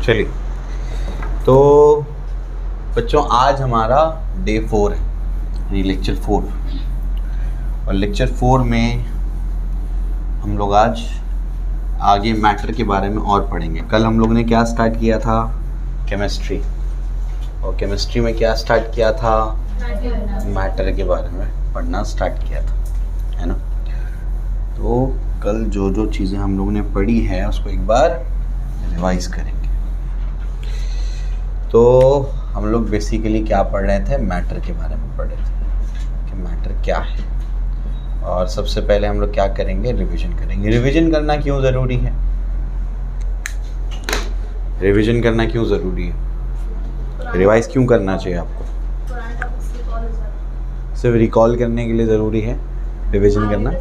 चलिए, तो बच्चों आज हमारा डे 4 है, यानी लेक्चर 4। और लेक्चर 4 में हम लोग आज आगे मैटर के बारे में और पढ़ेंगे। कल हम लोग ने क्या स्टार्ट किया था? केमिस्ट्री। और केमिस्ट्री में क्या स्टार्ट किया था? मैटर के बारे में पढ़ना स्टार्ट किया था, है ना। तो कल जो जो चीज़ें हम लोग ने पढ़ी है उसको एक बार रिवाइज करेंगे। तो हम लोग बेसिकली क्या पढ़ रहे थे? मैटर के बारे में पढ़ रहे थे कि मैटर क्या है। और सबसे पहले हम लोग क्या करेंगे? रिवीजन करेंगे। रिवीजन करना क्यों ज़रूरी है? रिवीजन करना क्यों ज़रूरी है? रिवाइज क्यों करना चाहिए आपको? सिर्फ रिकॉल करने के लिए ज़रूरी है रिवीजन करना,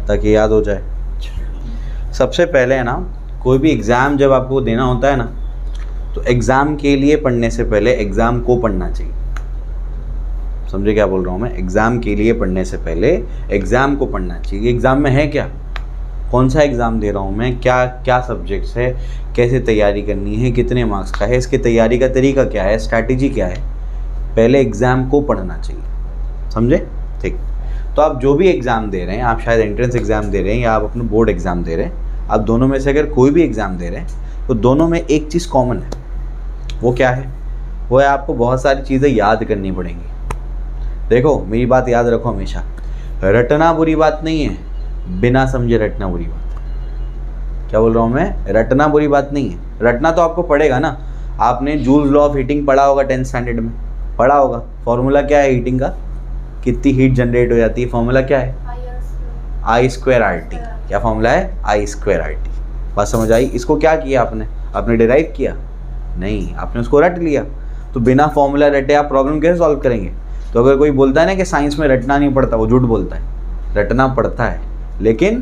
ताकि याद हो जाए। सबसे पहले है ना, कोई भी एग्ज़ाम जब आपको देना होता है ना, तो एग्ज़ाम के लिए पढ़ने से पहले एग्ज़ाम को पढ़ना चाहिए। समझे क्या बोल रहा हूँ मैं? एग्ज़ाम के लिए पढ़ने से पहले एग्ज़ाम को पढ़ना चाहिए। एग्ज़ाम में है क्या, कौन सा एग्ज़ाम दे रहा हूँ मैं, क्या क्या सब्जेक्ट्स है, कैसे तैयारी करनी है, कितने मार्क्स का है, इसकी तैयारी का तरीका क्या है, स्ट्रैटेजी क्या है, पहले एग्ज़ाम को पढ़ना चाहिए। समझे? ठीक। तो आप जो भी एग्ज़ाम दे रहे हैं, आप शायद एंट्रेंस एग्ज़ाम दे रहे हैं या आप अपना बोर्ड एग्ज़ाम दे रहे हैं, आप दोनों में से अगर कोई भी एग्ज़ाम दे रहे हैं तो दोनों में एक चीज़ कॉमन है। वो क्या है? वो है आपको बहुत सारी चीज़ें याद करनी पड़ेंगी। देखो मेरी बात याद रखो हमेशा, रटना बुरी बात नहीं है, बिना समझे रटना बुरी बात है। क्या बोल रहा हूँ मैं? रटना बुरी बात नहीं है। रटना तो आपको पड़ेगा ना। आपने जूल्स लॉ ऑफ हीटिंग पढ़ा होगा 10th स्टैंडर्ड में, पढ़ा होगा। फॉर्मूला क्या है हीटिंग का? कितनी हीट जनरेट हो जाती है? फॉर्मूला क्या है? I²RT। क्या फॉर्मूला है? I²RT। बात समझ आई? इसको क्या किया आपने डिराइव किया? नहीं, आपने उसको रट लिया। तो बिना फॉर्मूला रटे आप प्रॉब्लम कैसे सॉल्व करेंगे? तो अगर कोई बोलता है ना कि साइंस में रटना नहीं पड़ता, वो झूठ बोलता है। रटना पड़ता है, लेकिन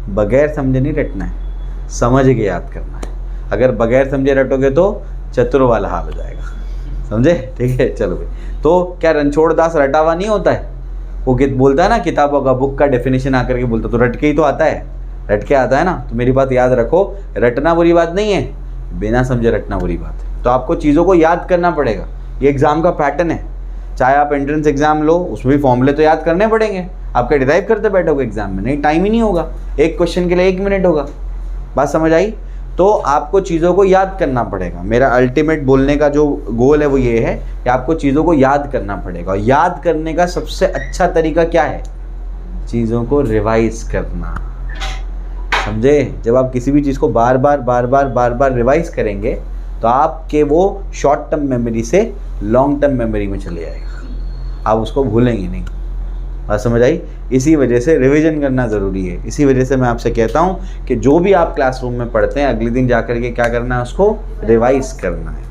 बगैर समझे नहीं रटना है, समझ के याद करना है। अगर बगैर समझे रटोगे तो चतुर वाला हाल हो जाएगा। समझे? ठीक है, चलो भाई। तो क्या रणछोड़ दास रटा हुआ नहीं होता है? वो बोलता है ना, किताबों का बुक का डेफिनेशन आकर के बोलता, तो रट के ही तो आता है, रट के आता है ना। तो मेरी बात याद रखो, रटना बुरी बात नहीं है, बिना समझे रटना बुरी बात है। तो आपको चीज़ों को याद करना पड़ेगा। ये एग्ज़ाम का पैटर्न है। चाहे आप एंट्रेंस एग्जाम लो, उसमें भी फॉर्मूले तो याद करने पड़ेंगे। आपका डिराइव करते बैठोगे एग्जाम में, नहीं, टाइम ही नहीं होगा। एक क्वेश्चन के लिए 1 मिनट होगा। बात समझ आई? तो आपको चीज़ों को याद करना पड़ेगा। मेरा अल्टीमेट बोलने का जो गोल है वो ये है कि आपको चीज़ों को याद करना पड़ेगा। और याद करने का सबसे अच्छा तरीका क्या है? चीज़ों को रिवाइज करना। समझे? जब आप किसी भी चीज़ को बार बार रिवाइज करेंगे तो आपके वो शॉर्ट टर्म मेमोरी से लॉन्ग टर्म मेमोरी में चले जाएगा, आप उसको भूलेंगे नहीं। बात समझ आई? इसी वजह से रिवीजन करना ज़रूरी है। इसी वजह से मैं आपसे कहता हूँ कि जो भी आप क्लासरूम में पढ़ते हैं, अगले दिन जाकर के क्या करना है? उसको रिवाइज करना है।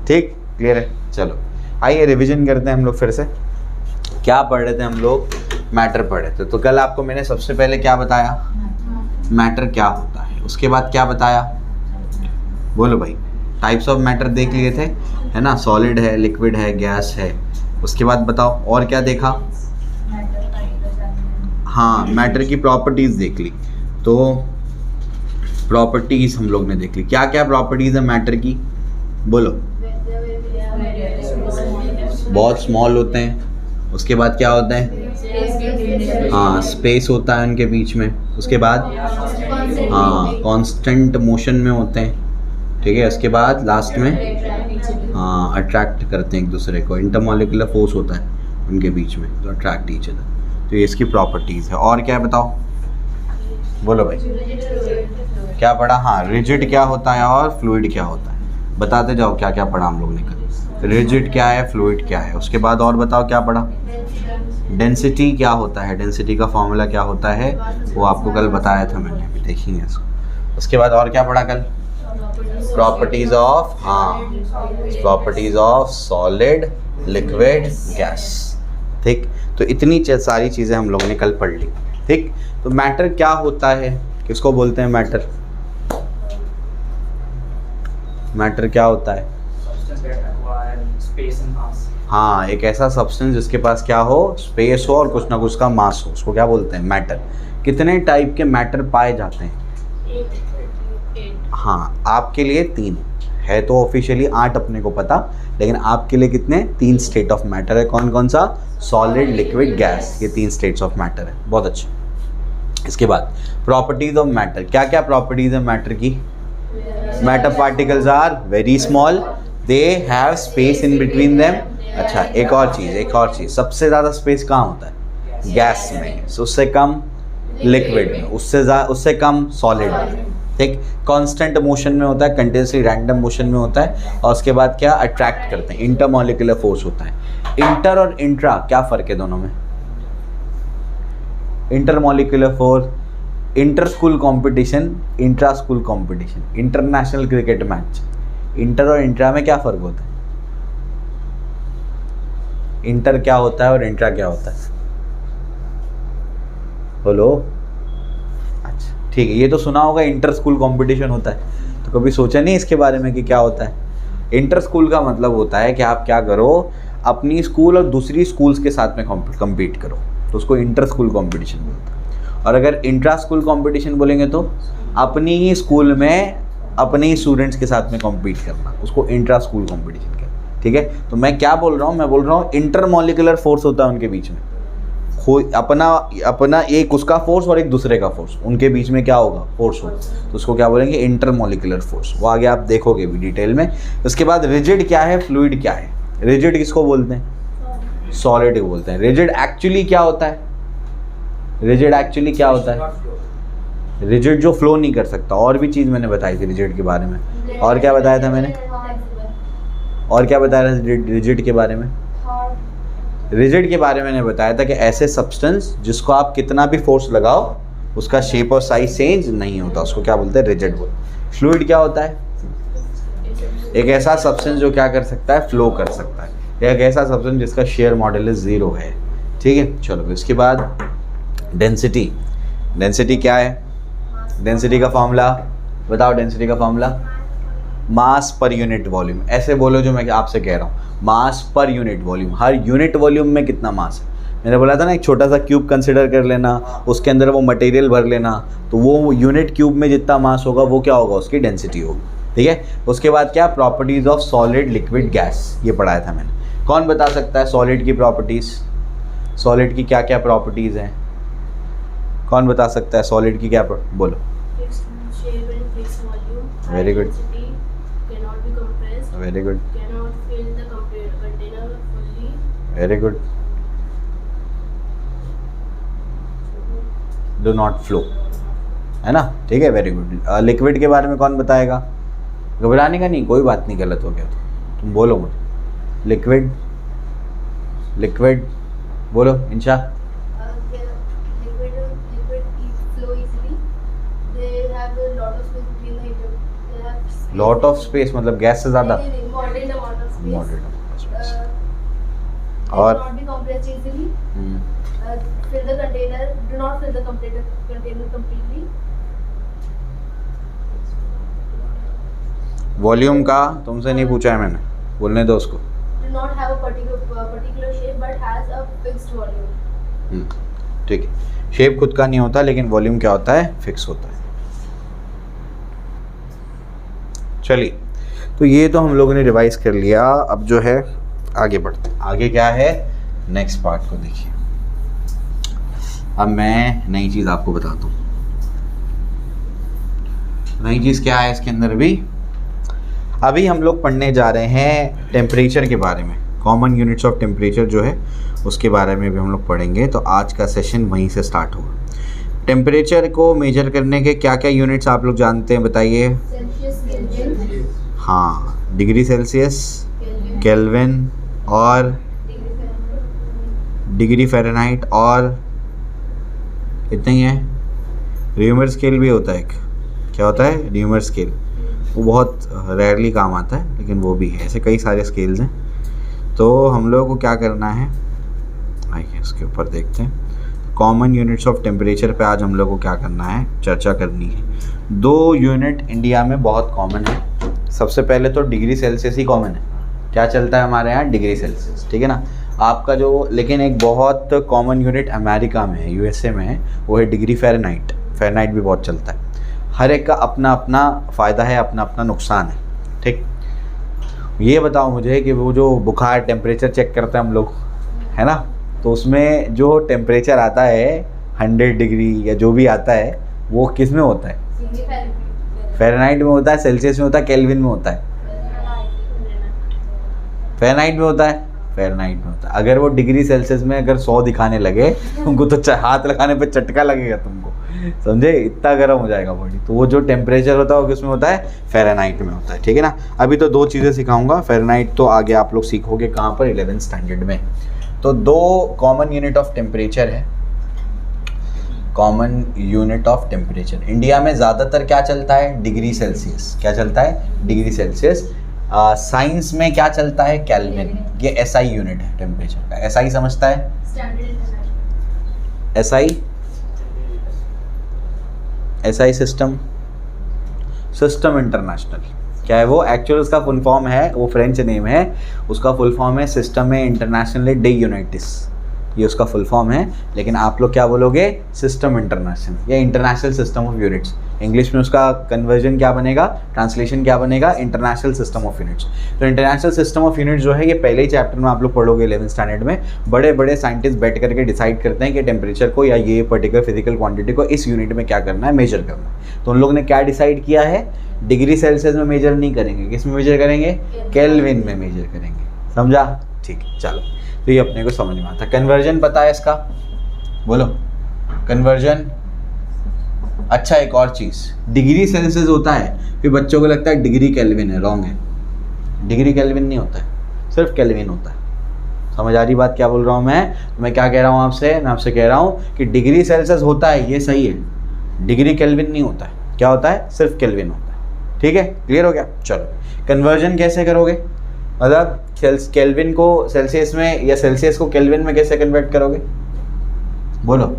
ठीक, क्लियर है? चलो आइए रिवीजन करते हैं हम लोग फिर से। क्या पढ़ रहे थे हम लोग? मैटर पढ़ रहे थे। तो कल आपको मैंने सबसे पहले क्या बताया? मैटर क्या होता है। उसके बाद क्या बताया? बोलो भाई। टाइप्स ऑफ मैटर देख लिए थे, है ना। सॉलिड है, लिक्विड है, गैस है। उसके बाद बताओ और क्या देखा? हाँ, मैटर की प्रॉपर्टीज़ देख ली। तो प्रॉपर्टीज़ हम लोग ने देख ली। क्या क्या प्रॉपर्टीज़ है मैटर की? बोलो। बहुत स्मॉल होते हैं। उसके बाद क्या होता है? हाँ, स्पेस होता है उनके बीच में। उसके बाद हाँ, कांस्टेंट मोशन में होते हैं। ठीक है। उसके बाद लास्ट में हाँ, अट्रैक्ट करते हैं एक दूसरे को। इंटरमॉलिक्यूलर फोर्स होता है उनके बीच में, तो अट्रैक्ट ईच अदर। तो ये इसकी प्रॉपर्टीज़ है। और क्या है बताओ? बोलो भाई। क्या पढ़ा? हाँ, रिजिड क्या होता है और फ्लूइड क्या होता है। बताते जाओ क्या क्या पढ़ा हम लोग ने कल। रिजिड क्या है, फ्लूइड क्या है। उसके बाद और बताओ क्या पढ़ा? डेंसिटी क्या होता है, डेंसिटी का फॉर्मूला क्या होता है, वो आपको कल बताया था मैंने, अभी देखेंगे इसको। उसके बाद और क्या पढ़ा कल? प्रॉपर्टीज ऑफ, हाँ, properties of solid, liquid, gas. ठीक। तो इतनी सारी चीज़ें हम लोगों ने कल पढ़ ली। ठीक। तो मैटर क्या होता है? किसको बोलते हैं मैटर? मैटर क्या होता है? हाँ, एक ऐसा सब्सटेंस जिसके पास क्या हो? स्पेस हो और कुछ ना कुछ का मास हो, उसको क्या बोलते हैं? मैटर। कितने टाइप के मैटर पाए जाते हैं? हाँ, आपके लिए 3 है तो ऑफिशियली 8 अपने को पता, लेकिन आपके लिए कितने? 3 स्टेट ऑफ मैटर है। कौन कौन सा? सॉलिड, लिक्विड, गैस, ये 3 स्टेट्स ऑफ मैटर है। बहुत अच्छे। इसके बाद प्रॉपर्टीज ऑफ मैटर। क्या क्या प्रॉपर्टीज है मैटर की? Matter particles are very small, they have space in between them. अच्छा, एक और चीज़, सबसे ज़्यादा स्पेस कहाँ होता है? गैस में। उससे कम लिक्विड में, उससे कम सॉलिड में। ठीक, कांस्टेंट मोशन में होता है, कंटिन्यूसली रैंडम मोशन में होता है। और उसके बाद क्या अट्रैक्ट करते हैं? इंटरमॉलिक्यूलर फोर्स होता है। इंटर और इंट्रा क्या फ़र्क है दोनों में? Intermolecular force, inter school competition, intra school competition, international cricket match, inter और इंट्रा में क्या फ़र्क होता है? इंटर क्या होता है और इंट्रा क्या होता है? बोलो। अच्छा ठीक है, ये तो सुना होगा इंटर स्कूल कंपटीशन होता है, तो कभी सोचा नहीं इसके बारे में कि क्या होता है? इंटर स्कूल का मतलब होता है कि आप क्या करो, अपनी स्कूल और दूसरी स्कूल्स के साथ में कम्पीट करो, तो उसको इंटर स्कूल कंपटीशन बोलते हैं। और अगर इंट्रा स्कूल कंपटीशन बोलेंगे तो अपनी ही स्कूल में अपने ही स्टूडेंट्स के साथ में कम्पीट करना, उसको इंट्रा स्कूल कंपटीशन कहते हैं। ठीक है, तो मैं क्या बोल रहा हूँ? मैं बोल रहा हूँ इंटरमॉलिक्यूलर फोर्स होता है उनके बीच में, अपना एक उसका फोर्स और एक दूसरे का फोर्स, उनके बीच में क्या होगा? फोर्स होगा, तो उसको क्या बोलेंगे? Intermolecular force. वो आगे आप देखोगे भी डिटेल में। उसके बाद रिजिड क्या है, फ्लूइड क्या है? रिजिड किसको बोलते हैं? सॉलिड को बोलते हैं। रिजिड एक्चुअली क्या होता है? रिजिड एक्चुअली क्या होता है? रिजिड जो फ्लो नहीं कर सकता। और भी चीज़ मैंने बताई थी रिजिड के बारे में। और क्या बताया था मैंने? और क्या बताया था रिजिड के बारे में? रिजिड के बारे में मैंने बताया था कि ऐसे सब्सटेंस जिसको आप कितना भी फोर्स लगाओ उसका शेप और साइज चेंज नहीं होता, उसको क्या बोलते हैं? रिजिड बोलते। फ्लूइड क्या होता है? एक ऐसा सब्सटेंस जो क्या कर सकता है? फ्लो कर सकता है। एक ऐसा सब्सटेंस जिसका शेयर मॉडुलस 0 है। ठीक है, चलो इसके बाद डेंसिटी। डेंसिटी क्या है? डेंसिटी का फॉर्मूला बताओ। डेंसिटी का formula mass per unit volume. ऐसे बोलो जो मैं आपसे कह रहा हूँ, मास पर यूनिट वॉल्यूम। हर यूनिट वॉल्यूम में कितना मास है? मैंने बोला था ना, एक छोटा सा क्यूब कंसिडर कर लेना, उसके अंदर वो मटेरियल भर लेना, तो वो यूनिट क्यूब में जितना मास होगा वो क्या होगा? उसकी डेंसिटी होगी। ठीक है, उसके बाद क्या? Properties of solid, liquid, gas, ये पढ़ाया था मैंने। कौन बता सकता है सॉलिड की प्रॉपर्टीज़? सॉलिड की क्या क्या प्रॉपर्टीज़ हैं? कौन बता सकता है सॉलिड की क्या? बोलो। Very good, very good, very good. Do not flow, है ना? ठीक है, वेरी गुड। लिक्विड के बारे में कौन बताएगा? घबराने का नहीं, कोई बात नहीं, गलत हो गया तो तुम बोलो मुझे। लिक्विड, लिक्विड बोलो इंशा। लॉट ऑफ स्पेस मतलब गैस से ज़्यादा? Moderate space. और वॉल्यूम का तुमसे नहीं पूछा है मैंने, बोलने दो उसको। ठीक है, शेप खुद का नहीं होता, लेकिन वॉल्यूम क्या होता है? फिक्स होता है। चलिए, तो ये तो हम लोगों ने रिवाइज कर लिया। अब जो है आगे बढ़ते हैं। आगे क्या है? नेक्स्ट पार्ट को देखिए। अब मैं नई चीज़ आपको बताता हूँ। नई चीज़ क्या है इसके अंदर? अभी हम लोग पढ़ने जा रहे हैं टेम्परेचर के बारे में। कॉमन यूनिट्स ऑफ टेम्परेचर जो है उसके बारे में भी हम लोग पढ़ेंगे। तो आज का सेशन वहीं से स्टार्ट होगा। टेम्परेचर को मेजर करने के क्या क्या यूनिट्स आप लोग जानते हैं, बताइए। हाँ, डिग्री सेल्सियस, केल्विन और डिग्री फ़ारेनहाइट, और इतना ही है। र्यूमर स्केल भी होता है एक। क्या होता है? Rumour scale. वो बहुत रेयरली काम आता है, लेकिन वो भी है। ऐसे कई सारे स्केल्स हैं। तो हम लोगों को क्या करना है, आइए इसके ऊपर देखते हैं। कॉमन यूनिट्स ऑफ टेम्परेचर पे आज हम लोग को क्या करना है? चर्चा करनी है। 2 यूनिट इंडिया में बहुत कॉमन है। सबसे पहले तो डिग्री सेल्सियस ही कॉमन है। क्या चलता है हमारे यहाँ? डिग्री सेल्सियस, ठीक है ना? आपका जो, लेकिन एक बहुत कॉमन यूनिट अमेरिका में है, यूएसए में है, वो है डिग्री फ़ारेनहाइट। फ़ारेनहाइट भी बहुत चलता है। हर एक का अपना अपना फ़ायदा है, अपना अपना नुकसान है, ठीक। ये बताओ मुझे कि वो जो बुखार टेम्परेचर चेक करते हैं हम लोग, है ना, तो उसमें जो टेम्परेचर आता है 100 डिग्री या जो भी आता है वो किस में होता है? फ़ारेनहाइट में होता है, सेल्सियस में होता है, केल्विन में होता है? फ़ारेनहाइट में होता है, फ़ारेनहाइट में होता है। अगर वो डिग्री सेल्सियस में अगर 100 दिखाने लगे तुमको तो हाथ लगाने पे चटका लगेगा तुमको, समझे, इतना गर्म हो जाएगा बॉडी। तो वो जो टेम्परेचर होता है वो किसमें होता है? फ़ारेनहाइट में होता है, ठीक है ना। अभी तो 2 चीज़ें सिखाऊंगा, फ़ारेनहाइट तो आगे आप लोग सीखोगे कहाँ पर? 11th स्टैंडर्ड में। तो 2 कॉमन यूनिट ऑफ टेम्परेचर है, common unit of temperature. India में ज़्यादातर क्या चलता है? Degree Celsius. क्या चलता है? Degree Celsius. साइंस में क्या चलता है? केल्विन। ये एसआई यूनिट है टेम्परेचर का। एसआई समझता है? SI, SI system, system international. क्या है वो? एक्चुअल उसका फुल फॉर्म है, वो फ्रेंच नेम है, उसका फुल फॉर्म है सिस्टम इंटरनेशनल डे यूनाइटिस, ये उसका फुल फॉर्म है। लेकिन आप लोग क्या बोलोगे? सिस्टम इंटरनेशनल या international system of units. English में उसका कन्वर्जन क्या बनेगा, ट्रांसलेशन क्या बनेगा? International system of units. तो इंटरनेशनल सिस्टम ऑफ यूनिट्स जो है ये पहले ही चैप्टर में आप लोग पढ़ोगे 11th स्टैंडर्ड में। बड़े बड़े साइंटिस्ट बैठ करके डिसाइड करते हैं कि टेम्परेचर को या ये पर्टिकुलर फिजिकल क्वांटिटी को इस यूनिट में क्या करना है, मेजर करना है। तो उन लोग ने क्या डिसाइड किया है? डिग्री सेल्सियस में मेजर नहीं करेंगे, किस में मेजर करेंगे? केल्विन में मेजर करेंगे। समझा? ठीक है, चलो। तो ये अपने को समझ में आता है। कन्वर्जन पता है इसका? बोलो कन्वर्जन। अच्छा, एक और चीज़, डिग्री सेल्सियस होता है, फिर बच्चों को लगता है डिग्री केल्विन है। रॉन्ग है, डिग्री केल्विन नहीं होता है, सिर्फ केल्विन होता है। समझ आ रही बात क्या बोल रहा हूँ मैं क्या कह रहा हूँ आपसे? मैं आपसे कह रहा हूँ कि डिग्री सेल्सियस होता है, ये सही है, डिग्री केल्विन नहीं होता है। क्या होता है? सिर्फ केल्विन होता है। ठीक है, क्लियर हो गया? चलो, कन्वर्जन कैसे करोगे? मतलब केल्विन को सेल्सियस में या सेल्सियस को केल्विन में कैसे कन्वर्ट करोगे? बोलो।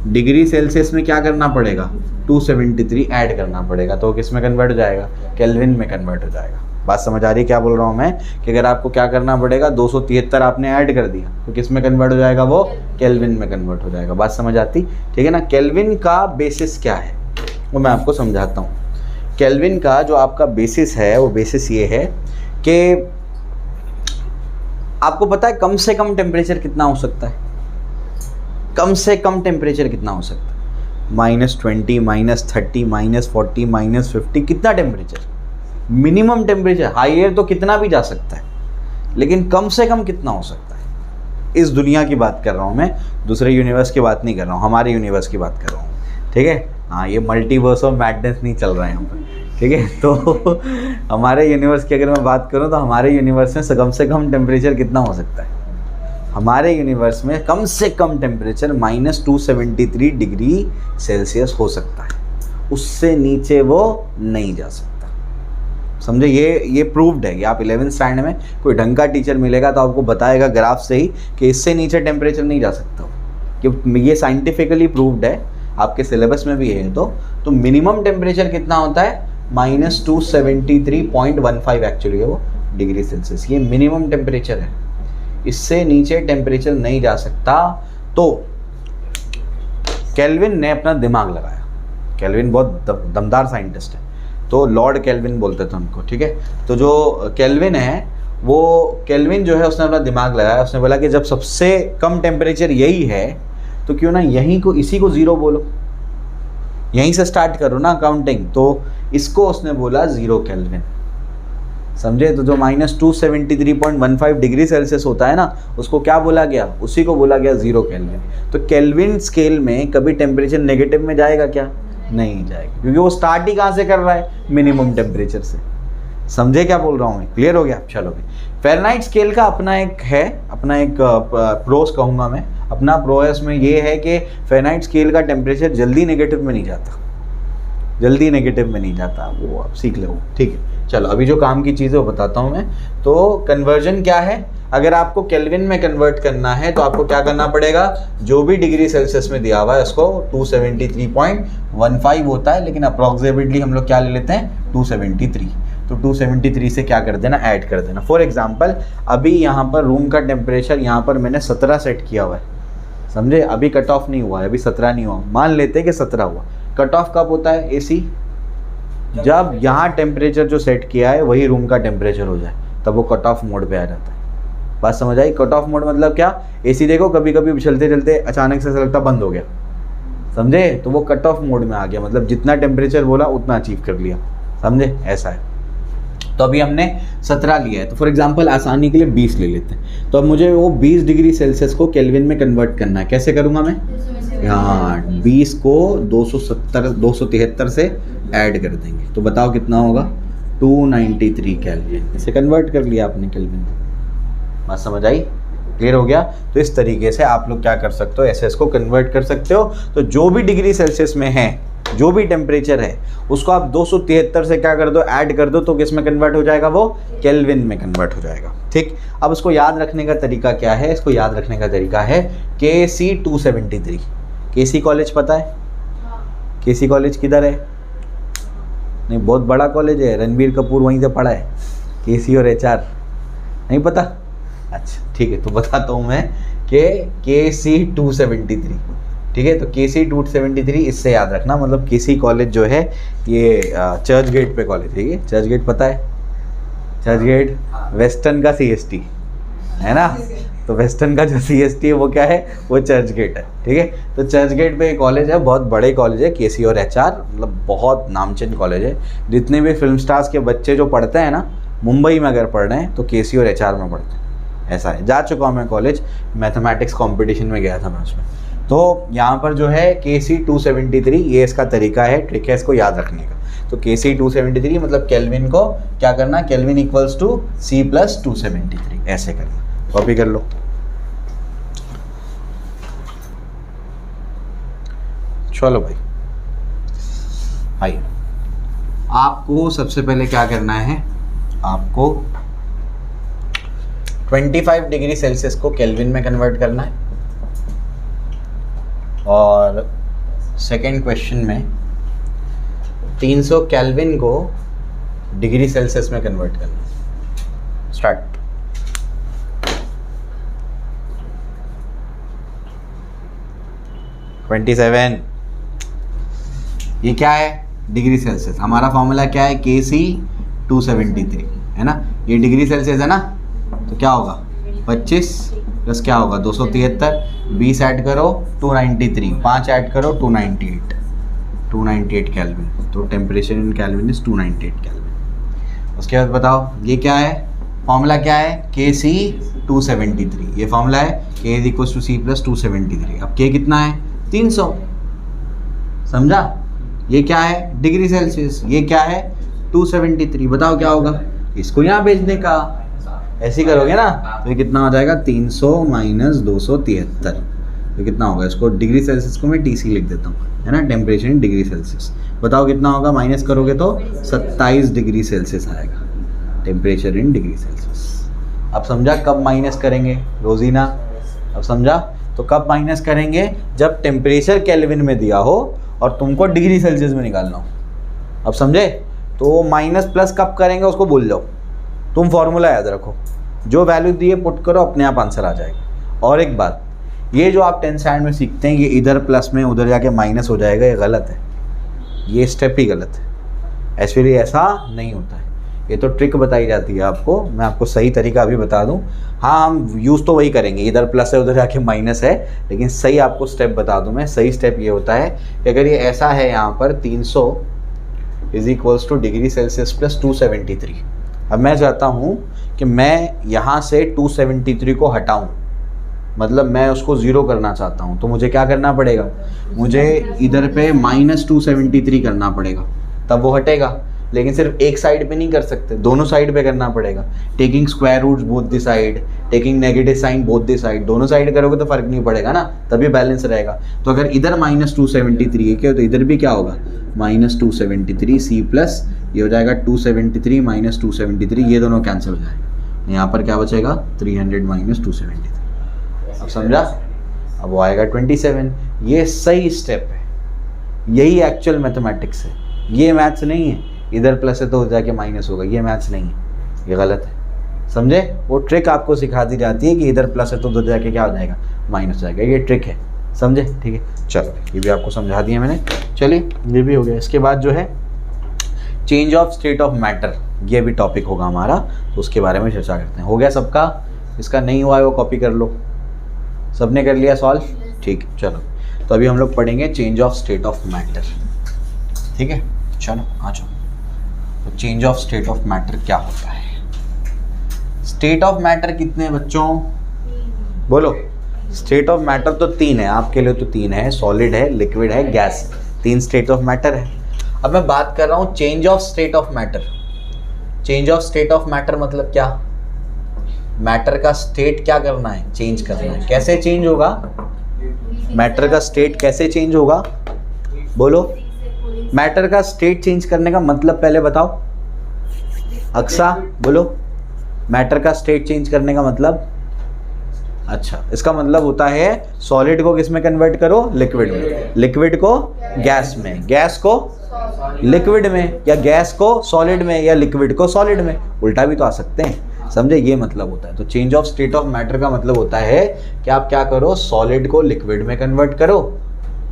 डिग्री सेल्सियस में क्या करना पड़ेगा? 273 ऐड करना पड़ेगा, तो किस में कन्वर्ट हो जाएगा? केल्विन में कन्वर्ट हो जाएगा। बात समझ आ रही है क्या बोल रहा हूँ मैं? कि अगर आपको क्या करना पड़ेगा, 273 आपने ऐड कर दिया तो किस में कन्वर्ट हो जाएगा? वो केल्विन में कन्वर्ट हो जाएगा। बात समझ आती? ठीक है ना। केल्विन का बेसिस क्या है वो मैं आपको समझाता हूँ। केल्विन का जो आपका बेसिस है वो बेसिस ये है कि आपको पता है कम से कम टेम्परेचर कितना हो सकता है? कम से कम टेम्परेचर कितना हो सकता है? -20, -30, -40, -50, कितना टेम्परेचर? Minimum temperature. हायर तो कितना भी जा सकता है, लेकिन कम से कम कितना हो सकता है? इस दुनिया की बात कर रहा हूँ मैं, दूसरे यूनिवर्स की बात नहीं कर रहा हूँ, हमारे यूनिवर्स की बात कर रहा हूँ। ठीक है, हाँ, ये मल्टीवर्स ऑफ मैडनेस नहीं चल रहा है यहाँ पर। ठीक है, तो हमारे यूनिवर्स की अगर मैं बात करूँ तो हमारे यूनिवर्स में कम से कम टेम्परेचर कितना हो सकता है? हमारे यूनिवर्स में कम से कम टेम्परेचर -273 डिग्री सेल्सियस हो सकता है, उससे नीचे वो नहीं जा सकता। समझे? ये प्रूव्ड है। ये आप 11th स्टैंडर्ड में कोई ढंग का टीचर मिलेगा तो आपको बताएगा ग्राफ से ही कि इससे नीचे टेम्परेचर नहीं जा सकता, कि ये साइंटिफिकली प्रूव्ड है, आपके सिलेबस में भी है। तो मिनिमम टेम्परेचर कितना होता है? -273.15 एक्चुअली है वो डिग्री सेल्सियस, ये मिनिमम टेम्परेचर है, इससे नीचे टेम्परेचर नहीं जा सकता। तो केल्विन ने अपना दिमाग लगाया। केल्विन बहुत दमदार साइंटिस्ट है, तो लॉर्ड केल्विन बोलते थे उनको। ठीक है, तो जो केल्विन है वो केल्विन जो है उसने अपना दिमाग लगाया। उसने बोला कि जब सबसे कम टेम्परेचर यही है तो क्यों ना इसी को 0 बोलो, यहीं से स्टार्ट करो ना काउंटिंग। तो इसको उसने बोला 0 केल्विन। समझे? तो जो -273.15 डिग्री सेल्सियस होता है ना, उसको क्या बोला गया? उसी को बोला गया 0 केल्विन। तो केल्विन स्केल में कभी टेम्परेचर नेगेटिव में जाएगा क्या? नहीं जाएगा, क्योंकि वो स्टार्ट ही कहाँ से कर रहा है? मिनिमम टेम्परेचर से। समझे क्या बोल रहा हूँ मैं? क्लियर हो गया? चलो भाई, फ़ारेनहाइट स्केल का अपना एक प्रोस कहूँगा मैं। अपना प्रोस में ये है कि फ़ारेनहाइट स्केल का टेम्परेचर जल्दी नेगेटिव में नहीं जाता, जल्दी नेगेटिव में नहीं जाता, वो आप सीख लो। ठीक है, चलो अभी जो काम की चीज़ है वो बताता हूँ मैं। तो कन्वर्जन क्या है? अगर आपको केल्विन में कन्वर्ट करना है तो आपको क्या करना पड़ेगा? जो भी डिग्री सेल्सियस में दिया हुआ है उसको 273.15 होता है, लेकिन अप्रॉक्सिमेटली हम लोग क्या ले लेते हैं? 273। तो 273 से क्या कर देना? ऐड कर देना। फॉर एग्जाम्पल अभी यहाँ पर रूम का टेम्परेचर यहाँ पर मैंने 17 सेट किया हुआ है। समझे? अभी कट ऑफ नहीं हुआ है, अभी 17 नहीं हुआ। मान लेते हैं कि 17 हुआ। कट ऑफ कब होता है? AC जब यहाँ टेम्परेचर जो सेट किया है वही रूम का टेम्परेचर हो जाए, तब वो कट ऑफ मोड पे आ जाता है। बात समझ आई? कट ऑफ मोड मतलब क्या? एसी देखो कभी कभी चलते चलते अचानक से लगता बंद हो गया, समझे? तो वो कट ऑफ मोड में आ गया, मतलब जितना टेम्परेचर बोला उतना अचीव कर लिया, समझे? ऐसा है। तो अभी हमने 17 लिया है, तो फॉर एग्जांपल आसानी के लिए 20 ले लेते हैं। तो अब मुझे वो 20 डिग्री सेल्सियस को केल्विन में कन्वर्ट करना है। कैसे करूँगा मैं? हाँ, 20 को 273 से ऐड कर देंगे, तो बताओ कितना होगा? 293 केल्विन। इसे कन्वर्ट कर लिया आपने केल्विन में। बात समझ आई? क्लियर हो गया? तो इस तरीके से आप लोग क्या कर सकते हो, एसएस को कन्वर्ट कर सकते हो। तो जो भी डिग्री सेल्सियस में है, जो भी टेम्परेचर है, उसको आप 273 से क्या कर दो, ऐड कर दो, तो किस में कन्वर्ट हो जाएगा? वो केल्विन में कन्वर्ट हो जाएगा। ठीक, अब इसको याद रखने का तरीका क्या है? इसको याद रखने का तरीका है KC 273। KC कॉलेज पता है? KC कॉलेज किधर है? नहीं, बहुत बड़ा कॉलेज है, रणबीर कपूर वहीं से पढ़ा है। KC और HR नहीं पता? अच्छा ठीक है, तो बताता हूँ मैं कि KC 273, ठीक है? तो KC 273 इससे याद रखना, मतलब KC कॉलेज जो है ये चर्च गेट पे कॉलेज है। ये चर्च गेट पता है? चर्च गेट वेस्टर्न का CST है ना, तो वेस्टर्न का जो CST है वो क्या है? वो चर्च गेट है, ठीक है? तो चर्च गेट पे कॉलेज है, बहुत बड़े कॉलेज है KC और HR, मतलब बहुत नामचीन कॉलेज है। जितने भी फिल्म स्टार्स के बच्चे जो पढ़ते हैं ना, मुंबई में अगर पढ़ रहे हैं तो KC और HR में पढ़ते हैं, ऐसा है। जा चुका हूँ मैं कॉलेज, मैथमेटिक्स कॉम्पिटिशन में गया था मैं उसमें। तो यहाँ पर जो है KC 273, ये इसका तरीका है, ट्रिक है इसको याद रखने का। तो KC 273 मतलब केल्विन को क्या करना? Kelvin equals to C plus 273, ऐसे करना। कॉपी कर लो। चलो भाई, आइए, आपको सबसे पहले क्या करना है? आपको 25 डिग्री सेल्सियस को केल्विन में कन्वर्ट करना है, और सेकेंड क्वेश्चन में 300 केल्विन को डिग्री सेल्सियस में कन्वर्ट करना है। स्टार्ट। $27। ये क्या है? Degree Celsius. हमारा फॉर्मूला क्या है? KC 273 है ना, ये डिग्री सेल्सियस है ना, तो क्या होगा? 25 प्लस क्या होगा? 273, 20 ऐड करो 293, 5 ऐड करो 298 केल्विन। तो temperature in kelvin is 298 kelvin. उसके बाद बताओ ये क्या है? फॉर्मूला क्या है? KC 273, ये फॉर्मूला है K is equal to C plus 273। अब K कितना है? 300, समझा? ये क्या है? Degree Celsius. ये क्या है? 273। बताओ क्या होगा? इसको यहाँ भेजने का, ऐसे ही करोगे ना, तो ये कितना हो जाएगा? 300 माइनस 273, तो कितना होगा? इसको डिग्री सेल्सियस को मैं TC लिख देता हूँ, है ना, टेम्परेचर इन डिग्री सेल्सियस। बताओ कितना होगा? माइनस करोगे तो 27 डिग्री सेल्सियस आएगा, टेम्परेचर इन डिग्री सेल्सियस। अब समझा कब माइनस करेंगे रोजीना? अब समझा? तो कब माइनस करेंगे? जब टेम्परेचर केल्विन में दिया हो और तुमको डिग्री सेल्सियस में निकालना हो। अब समझे? तो माइनस प्लस कब करेंगे उसको भूल जाओ, तुम फॉर्मूला याद रखो, जो वैल्यू दिए पुट करो, अपने आप आंसर आ जाएगा। और एक बात, ये जो आप 10th स्टैंडर्ड में सीखते हैं, ये इधर प्लस में उधर जाके माइनस हो जाएगा, ये गलत है, ये स्टेप ही गलत है। एक्चुअली ऐसा नहीं होता है, ये तो ट्रिक बताई जाती है आपको। मैं आपको सही तरीका अभी बता दूं। हाँ, हम यूज़ तो वही करेंगे, इधर प्लस है उधर जाके माइनस है, लेकिन सही आपको स्टेप बता दूं मैं। सही स्टेप ये होता है कि अगर ये ऐसा है यहाँ पर 300 is equals two degree Celsius plus 273। अब मैं चाहता हूँ कि मैं यहाँ से 273 को हटाऊँ, मतलब मैं उसको ज़ीरो करना चाहता हूँ, तो मुझे क्या करना पड़ेगा? मुझे इधर पे माइनस 273 करना पड़ेगा, तब वो हटेगा। लेकिन सिर्फ एक साइड पे नहीं कर सकते, दोनों साइड पे करना पड़ेगा। Taking square roots both the side, taking negative sign both the side, दोनों साइड करोगे तो फर्क नहीं पड़ेगा ना, तभी बैलेंस रहेगा। तो अगर इधर माइनस 273 है क्या, तो इधर भी क्या होगा? माइनस 273 C प्लस ये हो जाएगा 273 माइनस 273, ये दोनों कैंसिल हो जाएगा। यहाँ पर क्या बचेगा? 300 माइनस 273। अब समझा? अब वो आएगा 27। ये सही स्टेप है, यही एक्चुअल मैथमेटिक्स है, ये मैथ्स नहीं है। इधर प्लस है तो जाके माइनस होगा, ये मैथ्स नहीं है, ये गलत है। समझे? वो ट्रिक आपको सिखा दी जाती है कि इधर प्लस है तो उधर जाके क्या हो जाएगा? माइनस हो जाएगा, ये ट्रिक है। समझे? ठीक है, चलो ये भी आपको समझा दिया मैंने। चलिए ये भी हो गया। इसके बाद जो है change of state of matter, ये भी टॉपिक होगा हमारा, तो उसके बारे में चर्चा करते हैं। हो गया सबका? इसका नहीं हुआ है वो कॉपी कर लो। सबने कर लिया सॉल्व? ठीक है, चलो तो अभी हम लोग पढ़ेंगे change of state of matter. ठीक है, चलो आ जाओ। तो change of state of matter क्या होता है? स्टेट ऑफ मैटर कितने बच्चों? बोलो। स्टेट ऑफ मैटर तो 3 है, आपके लिए तो 3 है, सॉलिड है, लिक्विड है, गैस। 3 स्टेट ऑफ मैटर है। अब मैं बात कर रहा हूँ change of state of matter. Change of state of matter मतलब क्या? मैटर का स्टेट क्या करना है? चेंज करना है। कैसे चेंज होगा? मैटर का स्टेट कैसे चेंज होगा? बोलो। मैटर का स्टेट चेंज करने का मतलब पहले बताओ। अक्सा बोलो, मैटर का स्टेट चेंज करने का मतलब? अच्छा, इसका मतलब होता है सॉलिड को किस में कन्वर्ट करो? लिक्विड में। लिक्विड को गैस में, गैस को लिक्विड में, या गैस को सॉलिड में, या लिक्विड को सॉलिड में। उल्टा भी तो आ सकते हैं, समझे? ये मतलब होता है। तो change of state of matter का मतलब होता है कि आप क्या करो, सॉलिड को लिक्विड में कन्वर्ट करो,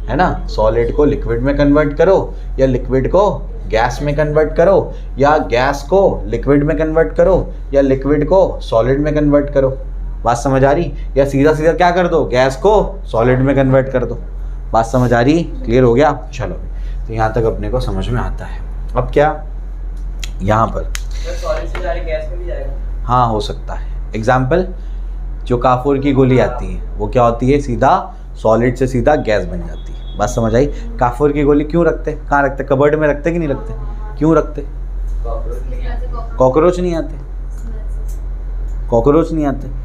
है ना? सॉलिड को लिक्विड में कन्वर्ट करो, या लिक्विड को गैस में कन्वर्ट करो, या गैस को लिक्विड में कन्वर्ट करो, या लिक्विड को सॉलिड में कन्वर्ट करो। बात समझ आ रही? या सीधा सीधा क्या कर दो, गैस को सॉलिड में कन्वर्ट कर दो। बात समझ आ रही? क्लियर हो गया? चलो, तो यहाँ तक अपने को समझ में आता है। अब क्या यहाँ पर सॉलिड से डायरेक्ट गैस में भी जाएगा? हाँ, हो सकता है। एग्जाम्पल, जो काफूर की गोली आती है वो क्या होती है? सीधा सॉलिड से सीधा गैस बन जाती है। बात समझ आई? काफूर की गोली क्यों रखते? कहाँ रखते? कबर्ड में रखते कि नहीं रखते? क्यों रखते? कॉकरोच नहीं आते। कॉकरोच नहीं आते।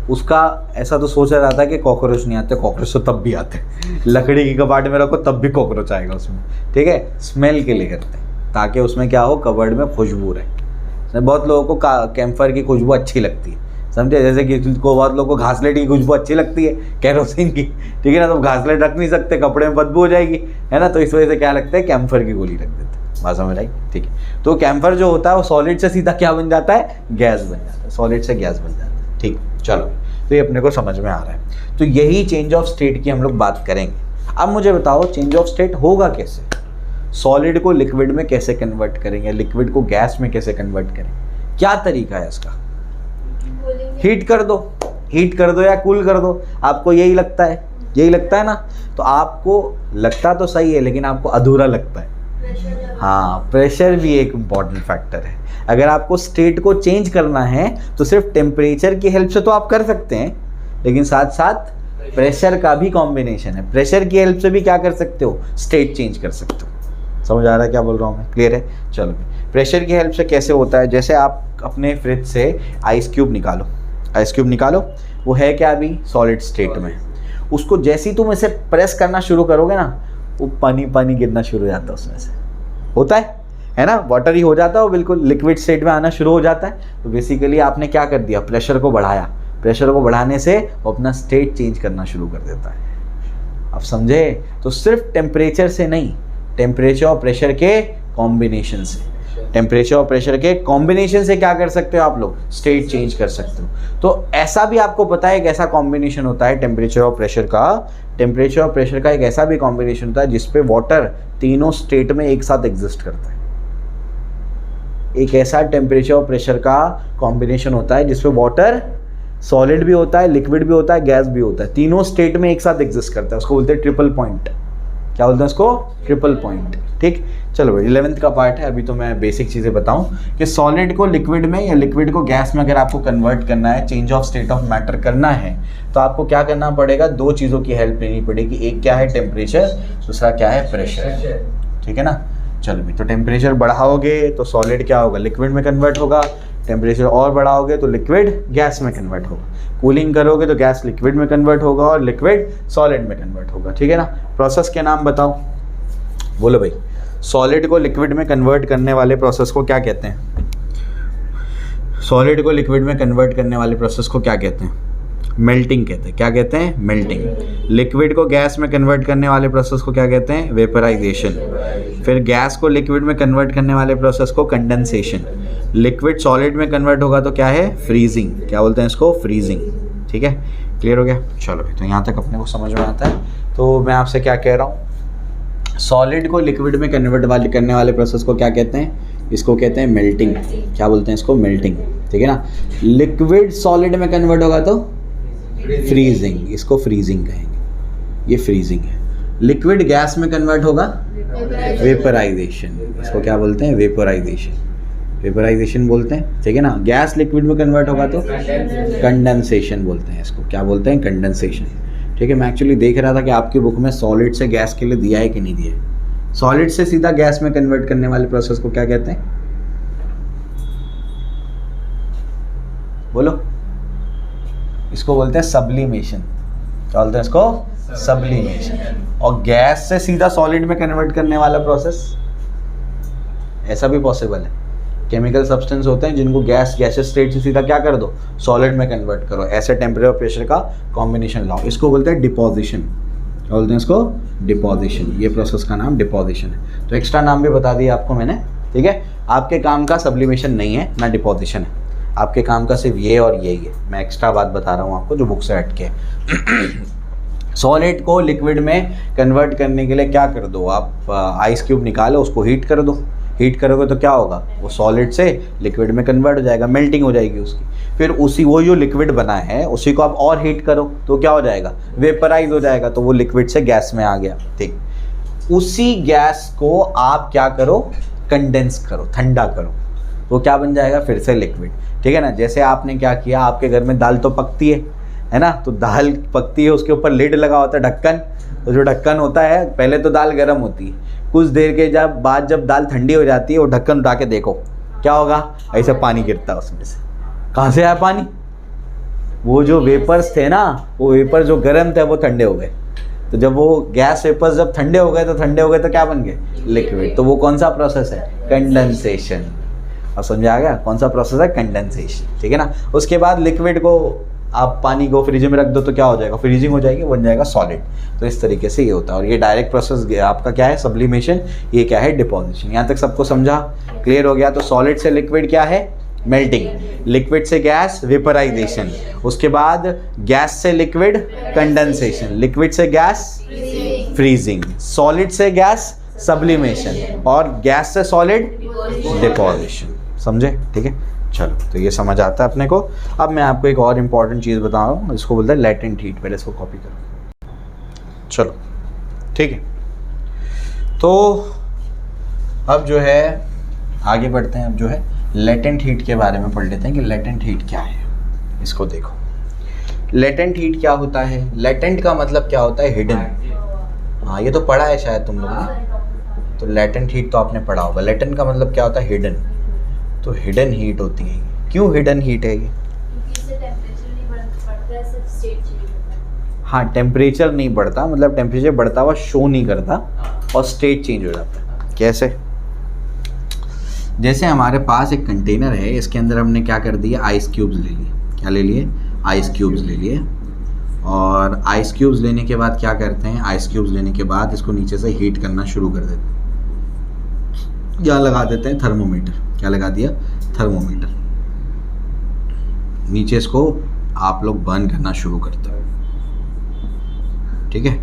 उसका ऐसा तो सोचा जाता है कि कॉकरोच नहीं आते, कॉकरोच तो तब भी आते। लकड़ी की कबाड़ में रखो तब भी कॉकरोच आएगा उसमें। ठीक है, स्मेल के लिए करते हैं, ताकि उसमें क्या हो, कबर्ड में खुशबू रहे। बहुत लोगों को कैम्फर की खुशबू अच्छी लगती है, समझे? जैसे कि बहुत लोगों को घासलेट की खुशबू अच्छी लगती है, कैरोसिन की। ठीक है ना? तो घासलेट रख नहीं सकते, कपड़े में बदबू हो जाएगी, है ना? तो इस वजह से क्या लगता है, कैम्फर की गोली रख देते हैं। बात समझ आई? ठीक है, तो कैम्फर जो होता है वो सॉलिड से सीधा क्या बन जाता है? गैस बन जाता है। सॉलिड से गैस बन जाता है। ठीक, चलो, तो ये अपने को समझ में आ रहा है। तो यही चेंज ऑफ स्टेट की हम लोग बात करेंगे। अब मुझे बताओ चेंज ऑफ स्टेट होगा कैसे? सॉलिड को लिक्विड में कैसे कन्वर्ट करेंगे, लिक्विड को गैस में कैसे कन्वर्ट करेंगे? क्या तरीका है इसका? हीट कर दो, हीट कर दो या कूल कर दो। आपको यही लगता है? यही लगता है ना? तो आपको लगता तो सही है, लेकिन आपको अधूरा लगता है। हाँ, प्रेशर भी एक इम्पॉर्टेंट फैक्टर है। अगर आपको स्टेट को चेंज करना है तो सिर्फ टेम्परेचर की हेल्प से तो आप कर सकते हैं, लेकिन साथ साथ प्रेशर का भी कॉम्बिनेशन है। प्रेशर की हेल्प से भी क्या कर सकते हो? स्टेट चेंज कर सकते हो। समझ आ रहा है क्या बोल रहा हूँ मैं? क्लियर है? चलो, प्रेशर की हेल्प से कैसे होता है? जैसे आप अपने फ्रिज से आइस क्यूब निकालो, आइस क्यूब निकालो, वो है क्या अभी? सॉलिड स्टेट में। उसको जैसे ही तुम इसे प्रेस करना शुरू करोगे ना, वो पानी पानी गिरना शुरू हो जाता है उसमें से, होता है ना? वाटर ही हो जाता है वो, बिल्कुल लिक्विड स्टेट में आना शुरू हो जाता है। तो बेसिकली आपने क्या कर दिया? प्रेशर को बढ़ाया। प्रेशर को बढ़ाने से वो अपना स्टेट चेंज करना शुरू कर देता है। आप समझे? तो सिर्फ टेम्परेचर से नहीं, टेम्परेचर और प्रेशर के कॉम्बिनेशन से, टेम्परेचर और प्रेशर के कॉम्बिनेशन से क्या कर सकते हो आप लोग? स्टेट चेंज कर सकते हो। तो ऐसा भी आपको पता है एक ऐसा कॉम्बिनेशन होता है टेम्परेचर और प्रेशर का। टेम्परेचर और प्रेशर का एक ऐसा भी कॉम्बिनेशन होता है जिसपे वाटर तीनों स्टेट में एक साथ एग्जिस्ट करता है। एक ऐसा टेम्परेचर और प्रेशर का कॉम्बिनेशन होता है जिसपे वाटर सॉलिड भी होता है, लिक्विड भी होता है, गैस भी होता है, तीनों स्टेट में एक साथ एग्जिस्ट करता है। उसको बोलते हैं ट्रिपल पॉइंट। क्या बोलते हैं उसको? Triple point. ठीक, चलो भाई 11th का पार्ट है। अभी तो मैं बेसिक चीज़ें बताऊं कि सॉलिड को लिक्विड में या लिक्विड को गैस में अगर आपको कन्वर्ट करना है, change of state of matter करना है, तो आपको क्या करना पड़ेगा? 2 चीज़ों की हेल्प लेनी पड़ेगी। एक क्या है? टेम्परेचर, दूसरा क्या है? प्रेशर। ठीक है ना? चलो भाई, तो टेम्परेचर बढ़ाओगे तो सॉलिड क्या होगा? लिक्विड में कन्वर्ट होगा। टेम्परेचर और बढ़ाओगे तो लिक्विड गैस में कन्वर्ट होगा। कूलिंग करोगे तो गैस लिक्विड में कन्वर्ट होगा और लिक्विड सॉलिड में कन्वर्ट होगा। ठीक है ना? प्रोसेस के नाम बताओ, बोलो भाई। सॉलिड को लिक्विड में कन्वर्ट करने वाले प्रोसेस को क्या कहते हैं? सॉलिड को लिक्विड में कन्वर्ट करने वाले प्रोसेस को क्या कहते हैं? मेल्टिंग कहते हैं। क्या कहते हैं? मेल्टिंग। लिक्विड को गैस में कन्वर्ट करने वाले प्रोसेस को क्या कहते हैं? वेपराइजेशन। फिर गैस को लिक्विड में कन्वर्ट करने वाले प्रोसेस को कंडेंसेशन। लिक्विड सॉलिड में कन्वर्ट होगा तो क्या है? फ्रीजिंग। क्या बोलते हैं इसको? फ्रीजिंग। ठीक है, क्लियर हो गया? चलो, तो यहाँ तक अपने को समझ में आता है। तो मैं आपसे क्या कह रहा हूँ, सॉलिड को लिक्विड में कन्वर्ट करने वाले प्रोसेस को क्या कहते हैं? इसको कहते हैं मेल्टिंग। क्या बोलते हैं इसको? मेल्टिंग। ठीक है ना। लिक्विड सॉलिड में कन्वर्ट होगा तो फ्रीजिंग, इसको फ्रीजिंग कहेंगे, ये फ्रीजिंग है। लिक्विड गैस में कन्वर्ट होगा वेपराइजेशन, इसको क्या बोलते हैं? वेपराइजेशन, वेपराइजेशन बोलते हैं। ठीक है ना। गैस लिक्विड में कन्वर्ट होगा तो कंडेंसेशन बोलते हैं, इसको क्या बोलते हैं? कंडेंसेशन। ठीक है। मैं एक्चुअली देख रहा था कि आपकी बुक में सॉलिड से गैस के लिए दिया है कि नहीं दिया है। सॉलिड से सीधा गैस में कन्वर्ट करने वाले प्रोसेस को क्या कहते हैं? बोलो। इसको बोलते हैं सब्लिमेशन। क्या बोलते हैं इसको? सब्लिमेशन। और गैस से सीधा सॉलिड में कन्वर्ट करने वाला प्रोसेस, ऐसा भी पॉसिबल है। केमिकल सब्सटेंस होते हैं जिनको गैसेस स्टेट से सीधा क्या कर दो? सॉलिड में कन्वर्ट करो। ऐसे टेम्परेचर प्रेशर का कॉम्बिनेशन लाओ, इसको बोलते हैं डिपोजिशन। क्या बोलते हैं इसको? डिपोजिशन। ये प्रोसेस का नाम डिपोजिशन है। तो एक्स्ट्रा नाम भी बता दिया आपको मैंने। ठीक है। आपके काम का सब्लिमेशन नहीं है ना डिपोजिशन है, आपके काम का सिर्फ ये और यही है। मैं एक्स्ट्रा बात बता रहा हूँ आपको जो बुक से हट के। सॉलिड को लिक्विड में कन्वर्ट करने के लिए क्या कर दो आप? आइस क्यूब निकालो, उसको हीट कर दो। हीट करोगे तो क्या होगा? वो सॉलिड से लिक्विड में कन्वर्ट हो जाएगा, मेल्टिंग हो जाएगी उसकी। फिर उसी वो जो लिक्विड बना है उसी को आप और हीट करो तो क्या हो जाएगा? वेपराइज हो जाएगा, तो वो लिक्विड से गैस में आ गया। ठीक। उसी गैस को आप क्या करो? कंडेंस करो, ठंडा करो, वो क्या बन जाएगा? फिर से लिक्विड। ठीक है ना। जैसे आपने क्या किया, आपके घर में दाल तो पकती है ना, तो दाल पकती है, उसके ऊपर लिड लगा होता है, ढक्कन। तो जो ढक्कन होता है, पहले तो दाल गर्म होती है, कुछ देर के बाद जब दाल ठंडी हो जाती है वो ढक्कन उठा के देखो क्या होगा? ऐसे पानी गिरता है उसमें से। कहाँ से आया पानी? वो जो वेपर्स थे ना, वो वेपर जो गर्म थे वो ठंडे हो गए। तो जब वो गैस वेपर्स जब ठंडे हो गए तो क्या बन गए? लिक्विड। तो वो कौन सा प्रोसेस है? कंडेंसेशन। अब समझा आ गया कौन सा प्रोसेस है? कंडेंसेशन। ठीक है ना। उसके बाद लिक्विड को आप पानी को फ्रिज में रख दो तो क्या हो जाएगा? फ्रीजिंग हो जाएगी, बन जाएगा सॉलिड। तो इस तरीके से ये होता है। और ये डायरेक्ट प्रोसेस आपका क्या है? सब्लिमेशन। ये क्या है? डिपोजिशन। यहाँ तक सबको समझा? क्लियर हो गया? तो सॉलिड से लिक्विड क्या है? मेल्टिंग। लिक्विड से गैस वेपराइजेशन। उसके बाद गैस से लिक्विड कंडेंसेशन। लिक्विड से गैस फ्रीजिंग। सॉलिड से गैस सब्लिमेशन। और गैस से सॉलिड डिपोजिशन। समझे? ठीक है। चलो, तो ये समझ आता है अपने को। अब मैं आपको एक और इम्पॉर्टेंट चीज़ बता रहा हूँ, इसको बोलते हैं लेटेंट हीट। पहले इसको कॉपी करो। चलो, ठीक है। तो अब जो है आगे बढ़ते हैं। अब जो है लेटेंट हीट के बारे में पढ़ लेते हैं कि लेटेंट हीट क्या है। इसको देखो, लेटेंट हीट क्या होता है? लेटेंट का मतलब क्या होता है? हिडन। हाँ, ये तो पढ़ा है शायद तुम लोगों ने। तो लेटेंट हीट तो आपने पढ़ा होगा। लेटेंट का मतलब क्या होता है? हिडन। तो हिडन हीट होती है। क्यों हिडन हीट है ये? क्योंकि इससे टेम्परेचर नहीं बढ़ता है, सिर्फ स्टेट चेंज होता है। हाँ, टेम्परेचर नहीं बढ़ता, मतलब टेम्परेचर बढ़ता हुआ शो नहीं करता और स्टेट चेंज हो जाता है। कैसे? जैसे हमारे पास एक कंटेनर है, इसके अंदर हमने क्या कर दिया? आइस क्यूब्स ले लिए। क्या ले लिए? आइस क्यूब्स ले लिए। और आइस क्यूब्स लेने के बाद क्या करते हैं? आइस क्यूब्स लेने के बाद इसको नीचे से हीट करना शुरू कर देते हैं। यहाँ लगा देते हैं थर्मोमीटर। क्या लगा दिया? थर्मोमीटर। नीचे इसको आप लोग बर्न करना शुरू करते हो। ठीक है।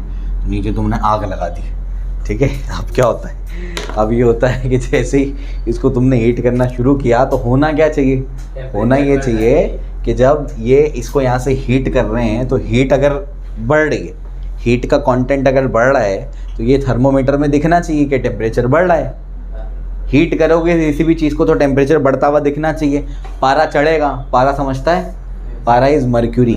नीचे तुमने आग लगा दी। ठीक है। अब क्या होता है? अब ये होता है कि जैसे ही इसको तुमने हीट करना शुरू किया तो होना क्या चाहिए? होना ये चाहिए कि जब ये इसको यहाँ से हीट कर रहे हैं तो हीट अगर बढ़ रही है, हीट का कंटेंट अगर बढ़ रहा है तो ये थर्मोमीटर में दिखना चाहिए कि टेम्परेचर बढ़ रहा है। हीट करोगे किसी भी चीज़ को तो टेम्परेचर बढ़ता हुआ दिखना चाहिए। पारा चढ़ेगा। पारा समझता है? पारा इज़ मर्क्यूरी।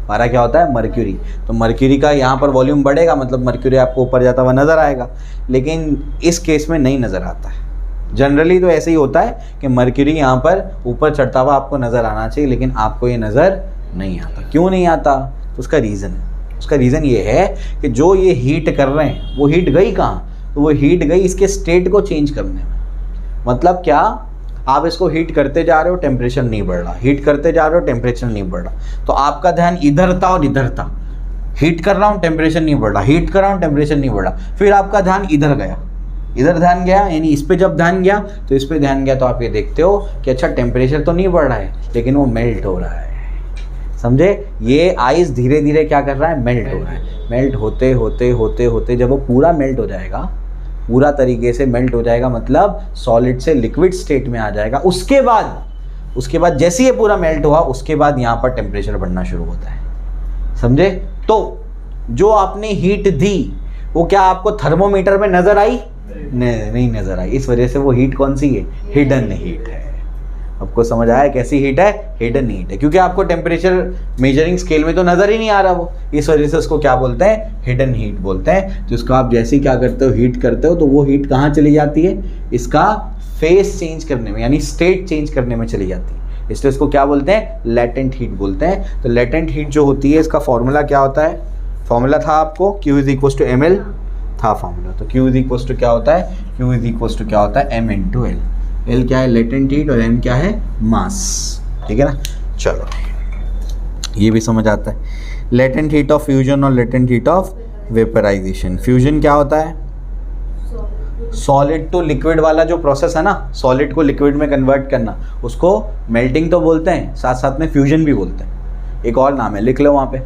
पारा क्या होता है? मर्क्यूरी। तो मर्क्यूरी का यहाँ पर वॉल्यूम बढ़ेगा, मतलब मर्क्यूरी आपको ऊपर जाता हुआ नज़र आएगा। लेकिन इस केस में नहीं नज़र आता है। जनरली तो ऐसे ही होता है कि मर्क्यूरी यहाँ पर ऊपर चढ़ता हुआ आपको नज़र आना चाहिए, लेकिन आपको ये नज़र नहीं आता। क्यों नहीं आता? तो उसका रीज़न है। उसका रीज़न ये है कि जो ये हीट कर रहे हैं वो हीट गई कहाँ? तो वो हीट गई इसके स्टेट को चेंज करने में। मतलब क्या? आप इसको हीट करते जा रहे हो, टेम्परेचर नहीं बढ़ रहा। हीट करते जा रहे हो, टेम्परेचर नहीं बढ़ रहा। तो आपका ध्यान इधर था और इधर था। हीट कर रहा हूँ, टेम्परेचर नहीं बढ़ रहा। हीट कर रहा हूँ, टेम्परेचर नहीं बढ़ रहा। फिर आपका ध्यान इधर गया। इधर ध्यान गया, यानी इस पे जब ध्यान गया तो इस पे ध्यान गया, तो आप ये देखते हो कि अच्छा टेम्परेचर तो नहीं बढ़ रहा है लेकिन वो मेल्ट हो रहा है। समझे? ये आइस धीरे धीरे क्या कर रहा है? मेल्ट हो रहा है। मेल्ट होते होते होते होते जब वो पूरा मेल्ट हो जाएगा पूरा तरीके से मेल्ट हो जाएगा, मतलब सॉलिड से लिक्विड स्टेट में आ जाएगा। उसके बाद जैसे ये पूरा मेल्ट हुआ उसके बाद यहाँ पर टेम्परेचर बढ़ना शुरू होता है, समझे? तो जो आपने हीट दी वो क्या आपको थर्मोमीटर में नजर आई? नहीं नजर आई। इस वजह से वो हीट कौन सी है? हिडन हीट है। आपको समझ आया कैसी हीट है? हिडन हीट है, क्योंकि आपको टेम्परेचर मेजरिंग स्केल में तो नजर ही नहीं आ रहा वो, इस वजह से उसको क्या बोलते हैं? हिडन हीट बोलते हैं। तो इसको आप जैसे ही क्या करते हो, हीट करते हो, तो वो हीट कहाँ चली जाती है? इसका फेस चेंज करने में, यानी स्टेट चेंज करने में चली जाती है, इसलिए इसको क्या बोलते हैं? लेटेंट हीट बोलते हैं। तो लेटेंट हीट जो होती है इसका फॉर्मूला क्या होता है? फॉर्मूला था आपको Q = ml था फॉर्मूला। तो Q = क्या होता है? Q क्या होता है? m × l। L क्या है? लेटेंट हीट, और m क्या है? मास। ठीक है ना? चलो ये भी समझ आता है। लेटेंट हीट ऑफ फ्यूजन और latent heat of vaporization. Fusion क्या होता है? सॉलिड टू लिक्विड वाला जो प्रोसेस है ना, सॉलिड को लिक्विड में कन्वर्ट करना, उसको मेल्टिंग तो बोलते हैं, साथ साथ में फ्यूजन भी बोलते हैं। एक और नाम है, लिख लो वहाँ पे,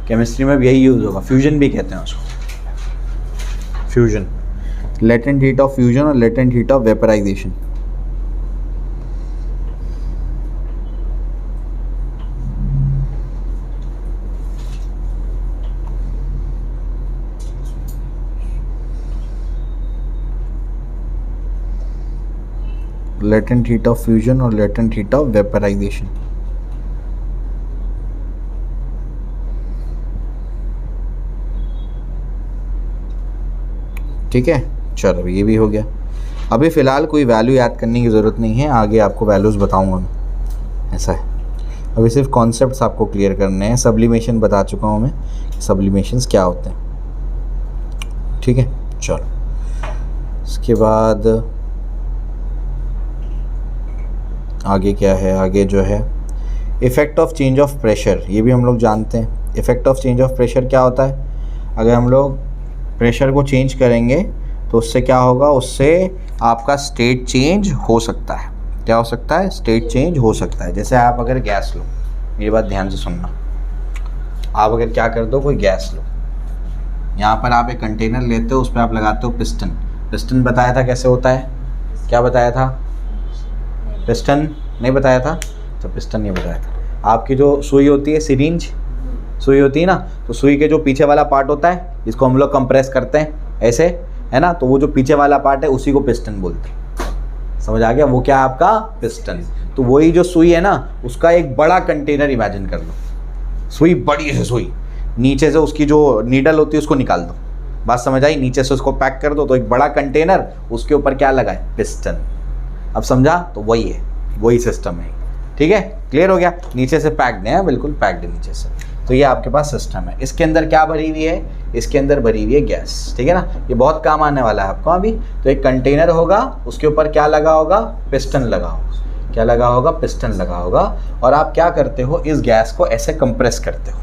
केमिस्ट्री में भी यही यूज़ होगा, फ्यूजन भी कहते हैं उसको। Fusion, latent heat of fusion और latent heat of vaporisation. Latent heat of fusion और लेटेंट हीट ऑफ वेपराइजेशन। ठीक है, चलो ये भी हो गया। अभी फ़िलहाल कोई वैल्यू याद करने की ज़रूरत नहीं है, आगे आपको वैल्यूज़ बताऊंगा मैं, ऐसा है। अभी सिर्फ कॉन्सेप्ट्स आपको क्लियर करने हैं। सब्लिमेशन बता चुका हूँ मैं, सब्लिमेशंस क्या होते हैं। ठीक है, चलो इसके बाद आगे क्या है? आगे जो है effect of change of pressure, ये भी हम लोग जानते हैं। Effect of change of pressure क्या होता है? अगर हम लोग प्रेशर को चेंज करेंगे तो उससे क्या होगा? उससे आपका स्टेट चेंज हो सकता है। क्या हो सकता है? स्टेट चेंज हो सकता है। जैसे आप अगर गैस लो, मेरी बात ध्यान से सुनना, आप अगर क्या कर दो, कोई गैस लो, यहाँ पर आप एक कंटेनर लेते हो, उस पर आप लगाते हो पिस्टन। पिस्टन बताया था कैसे होता है? क्या बताया था? पिस्टन नहीं बताया था? तो पिस्टन नहीं बताया था। आपकी जो सुई होती है, सिरिंज सुई होती है ना, तो सुई के जो पीछे वाला पार्ट होता है, इसको हम लोग कंप्रेस करते हैं ऐसे, है ना? तो वो जो पीछे वाला पार्ट है उसी को पिस्टन बोलते हैं। समझ आ गया? वो क्या है आपका? पिस्टन। तो वही जो सुई है ना, उसका एक बड़ा कंटेनर इमेजिन कर लो, सुई बड़ी से सुई, नीचे से उसकी जो नीडल होती है उसको निकाल दो। बात समझ आई? नीचे से उसको पैक कर दो, तो एक बड़ा कंटेनर, उसके ऊपर क्या लगा है? पिस्टन। अब समझा? तो वही है, वही सिस्टम है। ठीक है, क्लियर हो गया? नीचे से पैक्ड है, बिल्कुल पैक्ड है नीचे से। तो ये आपके पास सिस्टम है। इसके अंदर क्या भरी हुई है? इसके अंदर भरी हुई है गैस। ठीक है ना? ये बहुत काम आने वाला है आपको अभी। तो एक कंटेनर होगा, उसके ऊपर क्या लगा होगा? पिस्टन लगा होगा। क्या लगा होगा? पिस्टन लगा होगा। और आप क्या करते हो? इस गैस को ऐसे कंप्रेस करते हो।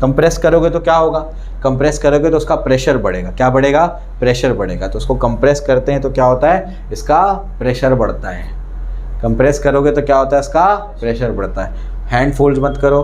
कंप्रेस करोगे तो क्या होगा? कंप्रेस करोगे तो उसका प्रेशर बढ़ेगा। क्या बढ़ेगा? प्रेशर बढ़ेगा। तो उसको कंप्रेस करते हैं तो क्या होता है? इसका प्रेशर बढ़ता है। कंप्रेस करोगे तो क्या होता है? इसका प्रेशर बढ़ता है। हैंड फोल्ड मत करो,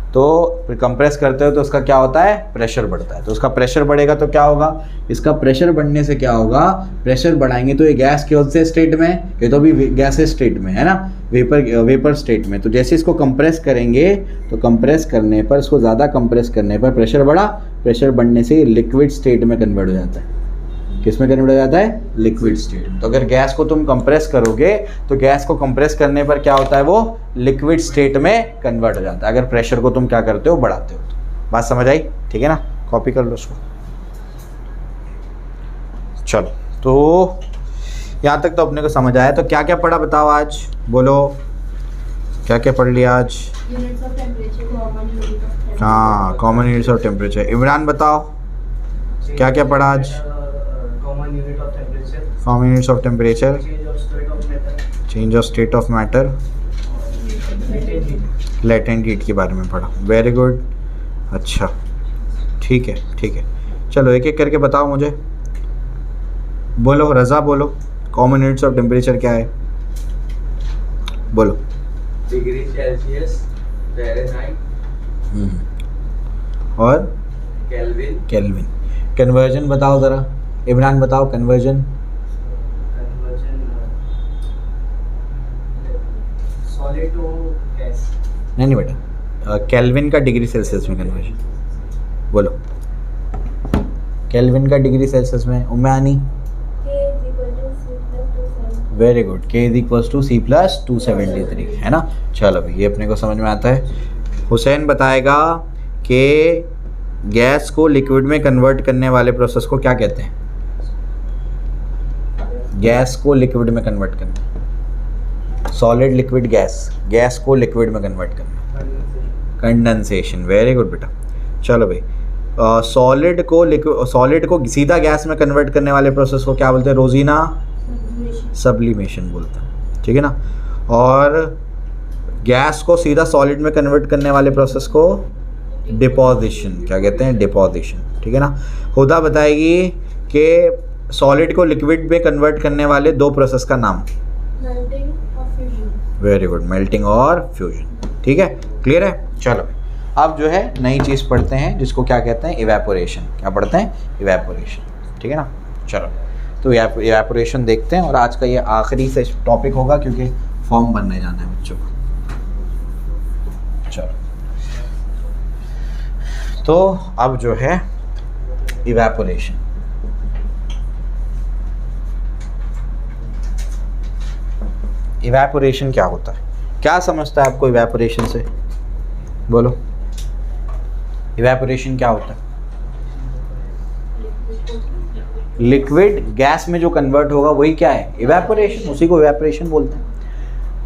तो फिर कंप्रेस करते हो तो उसका क्या होता है? प्रेशर बढ़ता है। तो उसका प्रेशर बढ़ेगा तो क्या होगा? इसका प्रेशर बढ़ने से क्या होगा? प्रेशर बढ़ाएंगे तो ये गैस कौन से स्टेट में? ये तो अभी गैसेस स्टेट में है ना, वेपर स्टेट में। तो जैसे इसको कंप्रेस करेंगे तो कंप्रेस करने पर, इसको ज़्यादा कंप्रेस करने पर प्रेशर बढ़ा, प्रेशर बढ़ने से लिक्विड स्टेट में कन्वर्ट हो जाता है। किस में कन्वर्ट हो जाता है? Liquid state. तो अगर गैस को तुम कंप्रेस करोगे तो गैस को कंप्रेस करने पर क्या होता है? वो लिक्विड स्टेट में कन्वर्ट हो जाता है, अगर प्रेशर को तुम क्या करते हो? बढ़ाते हो। तो बात समझ आई? ठीक है ना? कॉपी कर लो उसको। चलो, तो यहाँ तक तो अपने को समझ आया। तो क्या क्या पढ़ा बताओ आज? बोलो, क्या क्या पढ़ लिया आज? Units of temperature, common unit of temperature. हाँ, common units of temperature. Imran बताओ क्या क्या पढ़ा आज? Common unit of temperature, common units of temperature, change of state of matter, change of state of matter, latent heat के बारे में पढ़ा। वेरी गुड, अच्छा, ठीक है ठीक है। चलो एक एक करके बताओ मुझे। बोलो रज़ा, बोलो कॉमन यूनिट्स ऑफ टेम्परेचर क्या है? बोलो। डिग्री सेल्सियस, फ़ारेनहाइट और केल्विन। केल्विन। कन्वर्जन बताओ ज़रा, इमरान बताओ conversion. conversion solid to gas. नहीं बेटा, केल्विन का डिग्री सेल्सियस में कन्वर्जन बोलो। केल्विन का डिग्री सेल्सियस में उम्मानी। K is equal to C plus 270. Very good, K is equals to C plus 273 है ना। चलो भाई, ये अपने को समझ में आता है। हुसैन बताएगा कि गैस को लिक्विड में कन्वर्ट करने वाले प्रोसेस को क्या कहते हैं? गैस को लिक्विड में कन्वर्ट करना, सॉलिड लिक्विड गैस, गैस को लिक्विड में कन्वर्ट करना, कंडेंसेशन। वेरी गुड बेटा। चलो भाई, सॉलिड को सीधा गैस में कन्वर्ट करने वाले प्रोसेस को क्या बोलते हैं? रोजीना सब्लिमेशन बोलते हैं, ठीक है ना। और गैस को सीधा सॉलिड में कन्वर्ट करने वाले प्रोसेस को डिपोजिशन, क्या कहते हैं? डिपोजिशन, ठीक है ना। हुदा बताएगी कि सॉलिड को लिक्विड में कन्वर्ट करने वाले दो प्रोसेस का नाम। Melting or fusion. Very good, melting और फ्यूजन, ठीक है, क्लियर है। चलो अब जो है नई चीज़ पढ़ते हैं जिसको क्या कहते हैं? इवेपोरेशन। क्या पढ़ते हैं? इवेपोरेशन, ठीक है ना। चलो तो इवेपोरेशन देखते हैं, और आज का ये आखिरी से टॉपिक होगा क्योंकि फॉर्म बनने जाना है बच्चों को। चलो तो अब जो है इवेपोरेशन, इवेपोरेशन क्या होता है? क्या समझता है आपको इवेपोरेशन से? बोलो, इवेपोरेशन क्या होता है? लिक्विड गैस में जो कन्वर्ट होगा वही क्या है? इवेपोरेशन, उसी को इवेपोरेशन बोलते हैं।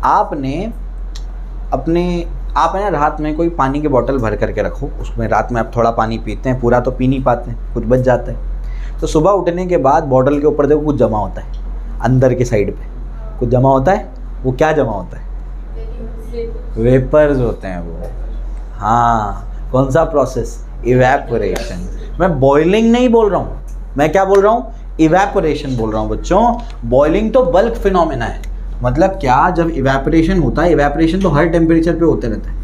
आप है ना रात में कोई पानी की बोतल भर करके रखो, उसमें रात में आप थोड़ा पानी पीते हैं, पूरा तो पी नहीं पाते हैं, कुछ बच जाता है। तो सुबह उठने के बाद बोतल के ऊपर देखो कुछ जमा होता है, अंदर की साइड पे कुछ जमा होता है। वो क्या जमा होता है? वेपर्स होते हैं वो। हाँ, कौन सा प्रोसेस? इवेपोरेशन। मैं बॉइलिंग नहीं बोल रहा हूँ, मैं क्या बोल रहा हूँ? इवेपोरेशन बोल रहा हूँ बच्चों। बॉइलिंग तो बल्क फिनोमेना है। मतलब क्या? जब इवेपोरेशन होता है, इवेपोरेशन तो हर टेम्परेचर पे होते रहता है।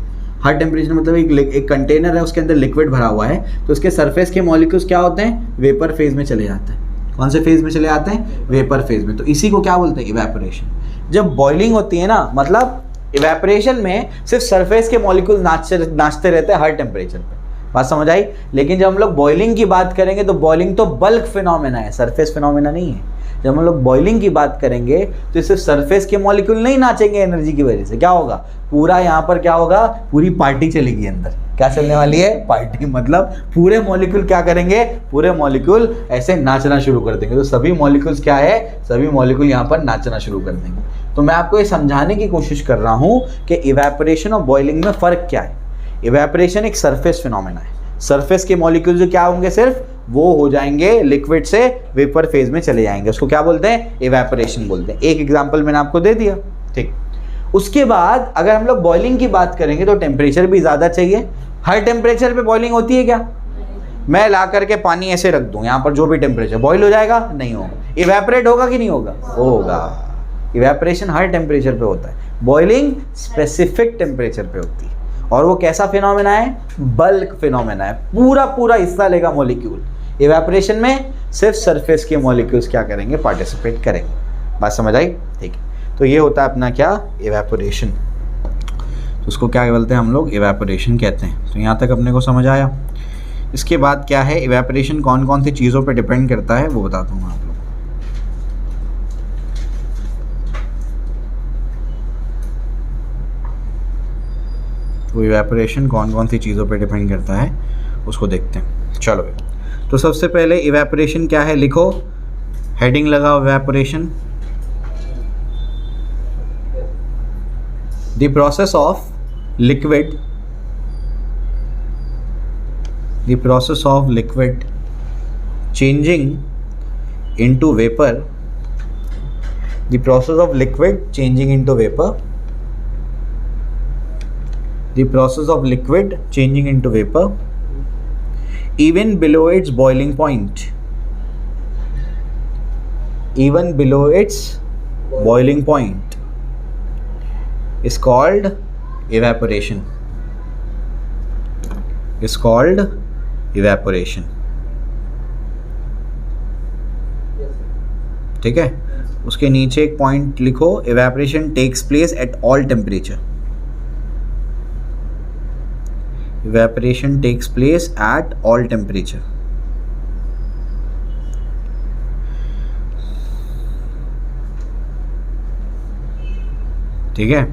हर टेम्परेचर मतलब एक कंटेनर है, उसके अंदर लिक्विड भरा हुआ है, तो उसके सरफेस के मॉलिक्यूल्स क्या होते हैं? वेपर फेज में चले जाते हैं। कौन से फेज में चले जाते हैं? वेपर फेज में। तो इसी को क्या बोलते हैं? इवेपोरेशन। जब बॉइलिंग होती है ना, मतलब इवेपोरेशन में सिर्फ सरफेस के मॉलिक्यूल नाचते रहते हैं हर टेम्परेचर पे। बात समझ आई? लेकिन जब हम लोग बॉइलिंग की बात करेंगे तो बॉइलिंग तो बल्क फिनोमेना है, सरफेस फिनोमेना नहीं है। जब हम लोग बॉइलिंग की बात करेंगे तो सिर्फ सरफेस के मॉलिक्यूल नहीं नाचेंगे एनर्जी की वजह से। क्या होगा? पूरा यहाँ पर क्या होगा? पूरी पार्टी चलेगी अंदर। क्या चलने वाली है? पार्टी। मतलब पूरे मॉलिक्यूल क्या करेंगे? पूरे मॉलिक्यूल ऐसे नाचना शुरू कर देंगे। तो सभी मॉलिक्यूल्स क्या है? सभी मॉलिक्यूल यहाँ पर नाचना शुरू कर देंगे। तो मैं आपको ये समझाने की कोशिश कर रहा हूँ कि इवेपोरेशन और बॉइलिंग में फ़र्क क्या है। इवेपोरेशन एक सरफेस फिनोमेना है। सरफेस के मॉलिक्यूल जो क्या होंगे? सिर्फ वो हो जाएंगे लिक्विड से वेपर फेज में चले जाएंगे। उसको क्या बोलते हैं? इवेपोरेशन बोलते हैं। एक एग्जांपल मैंने आपको दे दिया, ठीक। उसके बाद अगर हम लोग बॉइलिंग की बात करेंगे तो टेम्परेचर भी ज़्यादा चाहिए। हर टेम्परेचर पे बॉइलिंग होती है क्या? मैं ला करके पानी ऐसे रख दूं यहाँ पर, जो भी टेम्परेचर, बॉईल हो जाएगा? नहीं होगा। इवेपोरेट होगा कि नहीं होगा? होगा। इवेपोरेशन हर टेम्परेचर पे होता है, बॉइलिंग स्पेसिफिक टेम्परेचर पे होती है। और वो कैसा फिनोमेना है? बल्क फिनोमेना है। पूरा हिस्सा लेगा मॉलिक्यूल। इवेपोरेशन में सिर्फ सरफेस के मॉलिक्यूल्स क्या करेंगे? पार्टिसिपेट करेंगे। बात समझ आई? ठीक है। तो ये होता है अपना क्या? इवेपोरेशन। तो उसको क्या बोलते हैं हम लोग? इवेपोरेशन कहते हैं। तो यहाँ तक अपने को समझ आया। इसके बाद क्या है? इवेपोरेशन कौन कौन सी चीज़ों पे डिपेंड करता है वो बताता हूँ आप लोग। तो इवेपोरेशन कौन कौन सी चीज़ों पे डिपेंड करता है उसको देखते हैं। चलो भाई, तो सबसे पहले इवेपोरेशन क्या है लिखो, हेडिंग लगाओ evaporation. The process of liquid changing into vapor, the process of liquid changing into vapor, the process of liquid changing into vapor even below its boiling point, even below its boiling point is called evaporation, is called evaporation. ठीक है, उसके नीचे एक point लिखो, evaporation takes place at all temperature. Evaporation takes place at all temperature. ठीक है,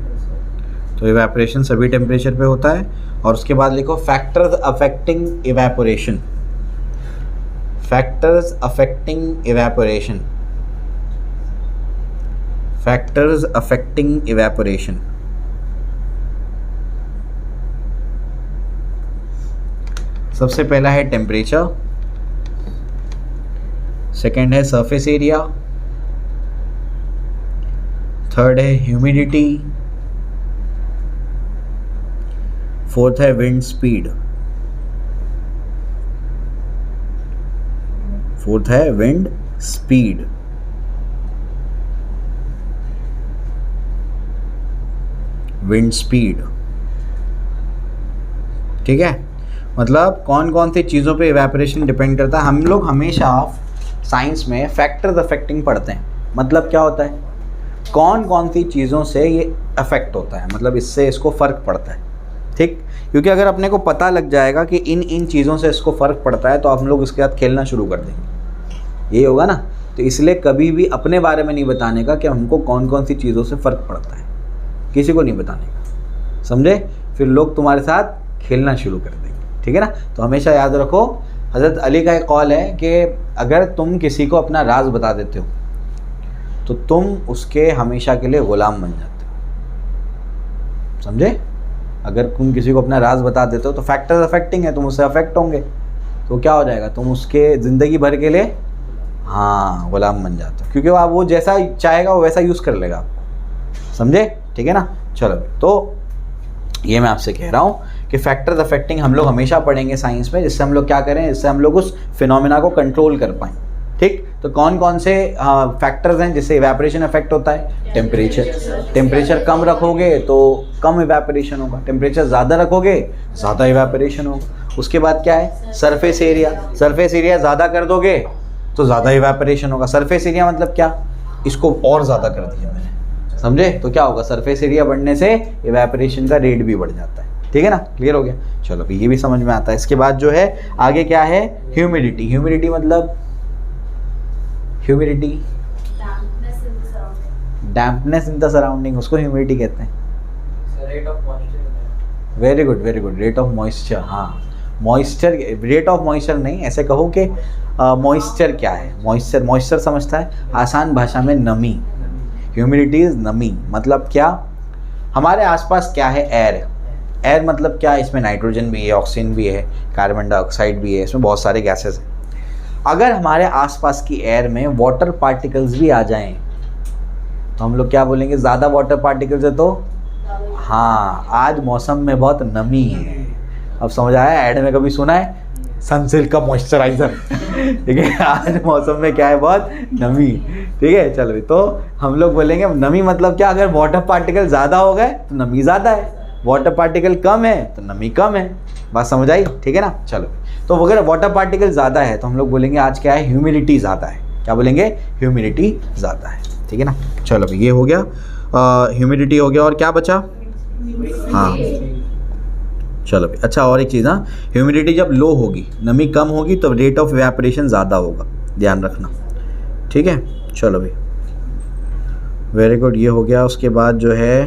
तो evaporation सभी टेम्परेचर पे होता है। और उसके बाद लिखो factors affecting evaporation. Factors affecting evaporation. Factors affecting evaporation. सबसे पहला है टेम्परेचर, सेकंड है सरफेस एरिया, थर्ड है ह्यूमिडिटी, फोर्थ है विंड स्पीड, फोर्थ है विंड स्पीड। विंड स्पीड, ठीक है, मतलब कौन कौन सी चीज़ों पे इवेपोरेशन डिपेंड करता है। हम लोग हमेशा साइंस में फैक्टर्स अफेक्टिंग पढ़ते हैं। मतलब क्या होता है, कौन कौन सी चीज़ों से ये अफेक्ट होता है, मतलब इससे इसको फ़र्क पड़ता है। ठीक, क्योंकि अगर अपने को पता लग जाएगा कि इन इन चीज़ों से इसको फ़र्क पड़ता है तो हम लोग इसके साथ खेलना शुरू कर देंगे, ये होगा ना। तो इसलिए कभी भी अपने बारे में नहीं बताने का कि हमको कौन कौन सी चीज़ों से फ़र्क पड़ता है, किसी को नहीं बताने का, समझे। फिर लोग तुम्हारे साथ खेलना शुरू कर देंगे, ठीक है ना। तो हमेशा याद रखो, हज़रत अली का एक कौल है कि अगर तुम किसी को अपना राज बता देते हो तो तुम उसके हमेशा के लिए ग़ुलाम बन जाते हो, समझे। अगर तुम किसी को अपना राज बता देते हो तो फैक्टर्स अफेक्टिंग है, तुम उससे अफेक्ट होंगे, तो क्या हो जाएगा, तुम उसके ज़िंदगी भर के लिए हाँ ग़ुलाम बन जाते हो, क्योंकि वो जैसा चाहेगा वो वैसा यूज़ कर लेगा आपको, समझे, ठीक है ना। चलो, तो ये मैं आपसे कह रहा हूँ कि फैक्टर्स अफेक्टिंग हम लोग हमेशा पढ़ेंगे साइंस में, जिससे हम लोग क्या करें, जिससे हम लोग उस फिनोमिना को कंट्रोल कर पाएँ। ठीक, तो कौन कौन से फैक्टर्स हैं जिससे इवेपोरेशन अफेक्ट होता है। टेम्परेचर, टेम्परेचर कम रखोगे तो कम इवेपोरेशन होगा, टेम्परेचर ज़्यादा रखोगे ज़्यादा इवेपोरेशन होगा। उसके बाद क्या है, सरफेस एरिया, सरफेस एरिया ज़्यादा कर दोगे तो ज़्यादा इवेपोरेशन होगा। सरफेस एरिया मतलब क्या, इसको और ज़्यादा कर दिया मैंने, समझे, तो क्या होगा, सरफेस एरिया बढ़ने से इवेपोरेशन का रेट भी बढ़ जाता है, ठीक है ना। क्लियर हो गया, चलो अभी ये भी समझ में आता है। इसके बाद जो है आगे क्या है, ह्यूमिडिटी। ह्यूमिडिटी मतलब humidity, dampness in the surrounding, उसको ह्यूमिडिटी कहते हैं। Rate of moisture. Very good, very good, rate of moisture. हाँ, मॉइस्चर, रेट ऑफ मॉइस्चर नहीं, ऐसे कहो कि मॉइस्चर क्या है। मॉइस्चर, मॉइस्चर समझता है आसान भाषा में नमी। ह्यूमिडिटी इज नमी, मतलब क्या, हमारे आसपास क्या है, एयर। एयर मतलब क्या, इसमें नाइट्रोजन भी है, ऑक्सीजन भी है, कार्बन डाइऑक्साइड भी है, इसमें बहुत सारे गैसेस हैं। अगर हमारे आसपास की एयर में वाटर पार्टिकल्स भी आ जाएं तो हम लोग क्या बोलेंगे, ज़्यादा वाटर पार्टिकल्स है तो हाँ आज मौसम में बहुत नमी है। अब समझ आया, ऐड में कभी सुना है सनसिल्क का मॉइस्चराइज़र ठीक है, आज मौसम में क्या है, बहुत नमी, ठीक है। चलो, तो हम लोग बोलेंगे नमी मतलब क्या, अगर वाटर पार्टिकल ज़्यादा हो गए तो नमी ज़्यादा है, वाटर पार्टिकल कम है तो नमी कम है। बात समझ आई, ठीक है ना। चलो, तो अगर वाटर पार्टिकल ज़्यादा है तो हम लोग बोलेंगे आज क्या है, ह्यूमिडिटी ज़्यादा है। क्या बोलेंगे, ह्यूमिडिटी ज़्यादा है, ठीक है ना। चलो भाई, ये हो गया, ह्यूमिडिटी हो गया, और क्या बचा, हाँ चलो भाई। अच्छा, और एक चीज़, हाँ, ह्यूमिडिटी जब लो होगी, नमी कम होगी, तो रेट ऑफ इवेपोरेशन ज़्यादा होगा, ध्यान रखना, ठीक है। चलो भाई, वेरी गुड, ये हो गया। उसके बाद जो है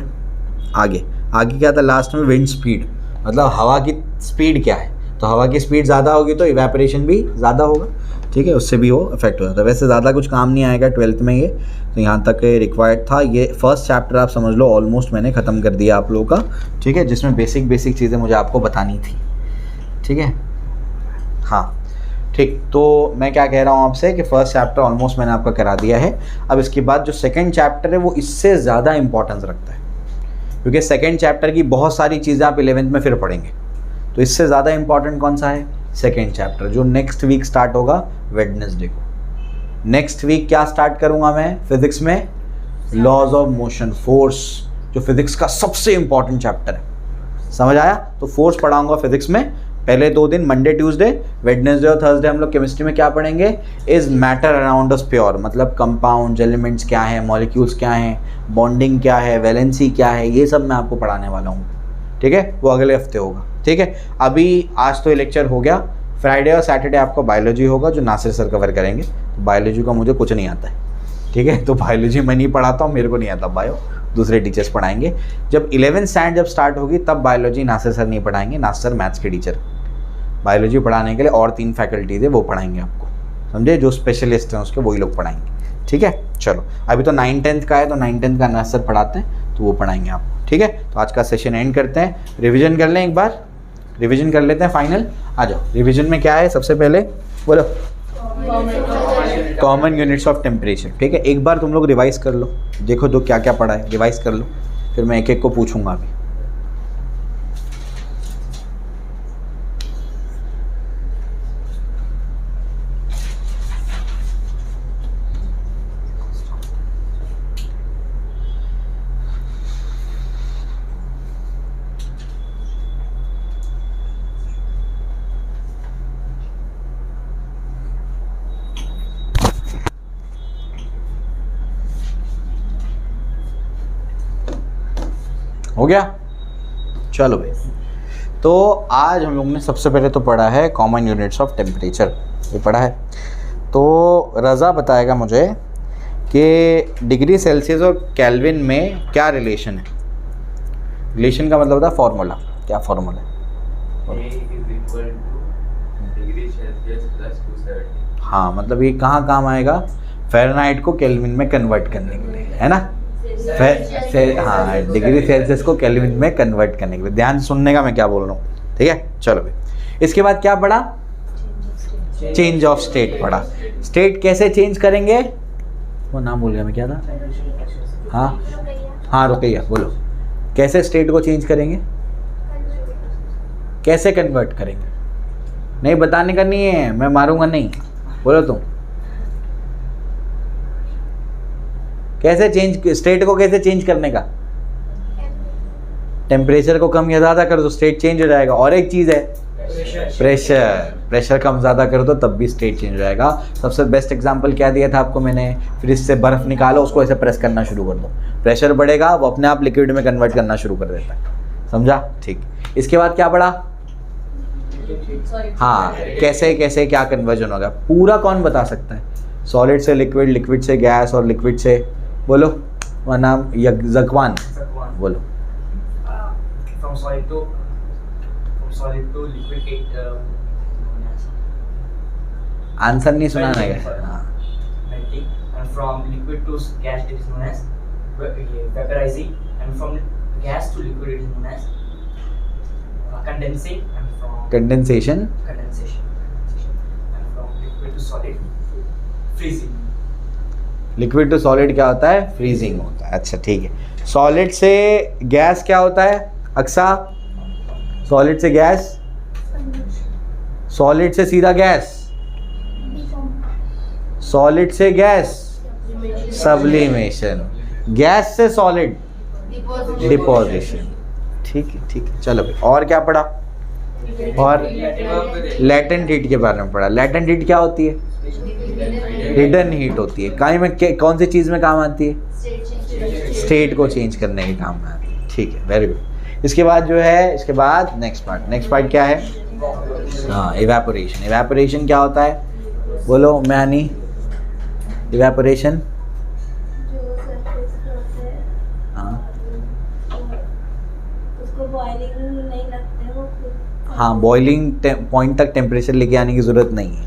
आगे क्या था लास्ट में, विंड स्पीड, मतलब हवा की स्पीड क्या है। तो हवा की स्पीड ज़्यादा होगी तो इवेपोरेशन भी ज़्यादा होगा, ठीक है, उससे भी वो इफेक्ट हो जाता है। वैसे ज़्यादा कुछ काम नहीं आएगा 12th में ये, तो यहाँ तक रिक्वायर्ड था। ये फर्स्ट चैप्टर आप समझ लो ऑलमोस्ट मैंने ख़त्म कर दिया आप लोगों का, ठीक है, जिसमें बेसिक चीज़ें मुझे आपको बतानी थी, ठीक है। हाँ ठीक, तो मैं क्या कह रहा हूँ आपसे कि फर्स्ट चैप्टर ऑलमोस्ट मैंने आपका करा दिया है। अब इसके बाद जो सेकेंड चैप्टर है वो इससे ज़्यादा इंपॉर्टेंस रखता है, क्योंकि सेकेंड चैप्टर की बहुत सारी चीज़ें आप 11th में फिर पढ़ेंगे। तो इससे ज़्यादा इंपॉर्टेंट कौन सा है, सेकेंड चैप्टर, जो नेक्स्ट वीक स्टार्ट होगा वेडनेसडे को। नेक्स्ट वीक क्या स्टार्ट करूँगा मैं, फिजिक्स में लॉज ऑफ मोशन, फोर्स, जो फिजिक्स का सबसे इंपॉर्टेंट चैप्टर है, समझ आया। तो फोर्स पढ़ाऊँगा फिजिक्स में, पहले 2 दिन मंडे ट्यूसडे वेडनेसडे और थर्सडे हम लोग केमिस्ट्री में क्या पढ़ेंगे, is matter around us pure, मतलब कंपाउंड्स, एलिमेंट्स क्या है, मॉलिक्यूल्स क्या हैं, बॉन्डिंग क्या है, वैलेंसी क्या है, ये सब मैं आपको पढ़ाने वाला हूँ। ठीक है, वो अगले हफ्ते होगा। ठीक है, अभी आज तो ये लेक्चर हो गया, फ्राइडे और सैटरडे आपको बायोलॉजी होगा जो नासिर सर कवर करेंगे। बायोलॉजी का मुझे कुछ नहीं आता है, ठीक है, तो बायोलॉजी मैं नहीं पढ़ाता हूँ, मेरे को नहीं आता बायो, दूसरे टीचर्स पढ़ाएंगे। जब 11th स्टैंडर्ड जब स्टार्ट होगी तब बायोलॉजी नासिर सर नहीं पढ़ाएंगे, नासिर सर मैथ्स के टीचर। बायोलॉजी पढ़ाने के लिए और 3 फैकल्टीज है, वो पढ़ाएंगे आपको, समझे, जो स्पेशलिस्ट हैं उसके वही लोग पढ़ाएंगे। ठीक है, चलो अभी तो 9th-10th का है, तो 9th-10th का नासिर सर पढ़ाते हैं, तो वो पढ़ाएंगे आपको। ठीक है, तो आज का सेशन एंड करते हैं, रिविजन कर लें, एक बार रिविजन कर लेते हैं फाइनल। आ जाओ, रिविजन में क्या है सबसे पहले बोलो, कॉमन यूनिट्स ऑफ टेम्परेचर। ठीक है, एक बार तुम लोग रिवाइज कर लो, देखो जो क्या क्या पढ़ा है रिवाइज कर लो, फिर मैं एक एक को पूछूंगा अभी। हो गया, चलो भाई। तो आज हम लोग ने सबसे पहले तो पढ़ा है कॉमन यूनिट्स ऑफ टेम्परेचर, ये पढ़ा है। तो रज़ा बताएगा मुझे कि डिग्री सेल्सियस और केल्विन में क्या रिलेशन है। रिलेशन का मतलब होता है फॉर्मूला, क्या फॉर्मूला है? हाँ, मतलब ये कहाँ काम आएगा, फ़ारेनहाइट को केल्विन में कन्वर्ट करने के लिए, है ना। हाँ, डिग्री सेल्सियस को केल्विन में कन्वर्ट करने के लिए, ध्यान सुनने का मैं क्या बोल रहा हूँ। ठीक है, चलो भाई। इसके बाद क्या पढ़ा, चेंज ऑफ स्टेट पढ़ा। स्टेट कैसे चेंज करेंगे, वो नाम भूल गया मैं, क्या था। हाँ रुकैया, बोलो कैसे स्टेट को चेंज करेंगे, कैसे कन्वर्ट करेंगे। नहीं बताने का नहीं है, मैं मारूंगा नहीं, बोलो तुम कैसे चेंज, स्टेट को कैसे चेंज करने का। टेम्परेचर को कम या ज़्यादा कर दो, स्टेट चेंज हो जाएगा। और एक चीज़ है प्रेशर कम ज़्यादा कर दो तब भी स्टेट चेंज हो जाएगा। सबसे बेस्ट एग्जांपल क्या दिया था आपको मैंने, फ्रिज से बर्फ़ निकालो, उसको ऐसे प्रेस करना शुरू कर दो, प्रेशर बढ़ेगा, वो अपने आप लिक्विड में कन्वर्ट करना शुरू कर देता है, समझा। ठीक, इसके बाद क्या पढ़ा, हाँ कैसे कैसे क्या कन्वर्जन होगा, पूरा कौन बता सकता है। सॉलिड से लिक्विड, लिक्विड से गैस, और लिक्विड से, बोलो वह नाम, जकवान बोलो। From solid to liquid it answer नहीं सुनाना है। melting, and from liquid to gas it is known as vaporizing, and from gas to liquid it is known as condensing, and from condensation, and from liquid to solid freezing. Liquid to solid क्या होता है, freezing होता है। अच्छा ठीक है, solid से gas क्या होता है अक्सा, सॉलिड से गैस, सॉलिड से सीधा गैस, सॉलिड से गैस सब्लिमेशन, गैस से सॉलिड डिपोजिशन। ठीक है ठीक है, चलो भाई। और क्या पढ़ा, और लेटेंट हीट के बारे में पढ़ा। लेटेंट हीट क्या होती है, हिडन हीट होती है। काई में कौन सी चीज़ में काम आती है, स्टेट को चेंज करने के काम में आती है। ठीक है, वेरी गुड। इसके बाद जो है, इसके बाद नेक्स्ट पार्ट क्या है, हाँ इवेपोरेशन। इवेपोरेशन क्या होता है, बोलो मैनी, इवेपोरेशन। हाँ, बॉइलिंग पॉइंट तक टेम्परेचर लेके आने की ज़रूरत नहीं है।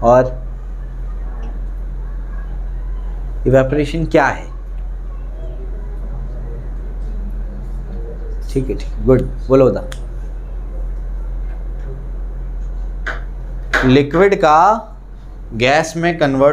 और इवेपोरेशन क्या है, ठीक है ठीक, गुड, बोलो बता। लिक्विड का गैस में कन्वर्ट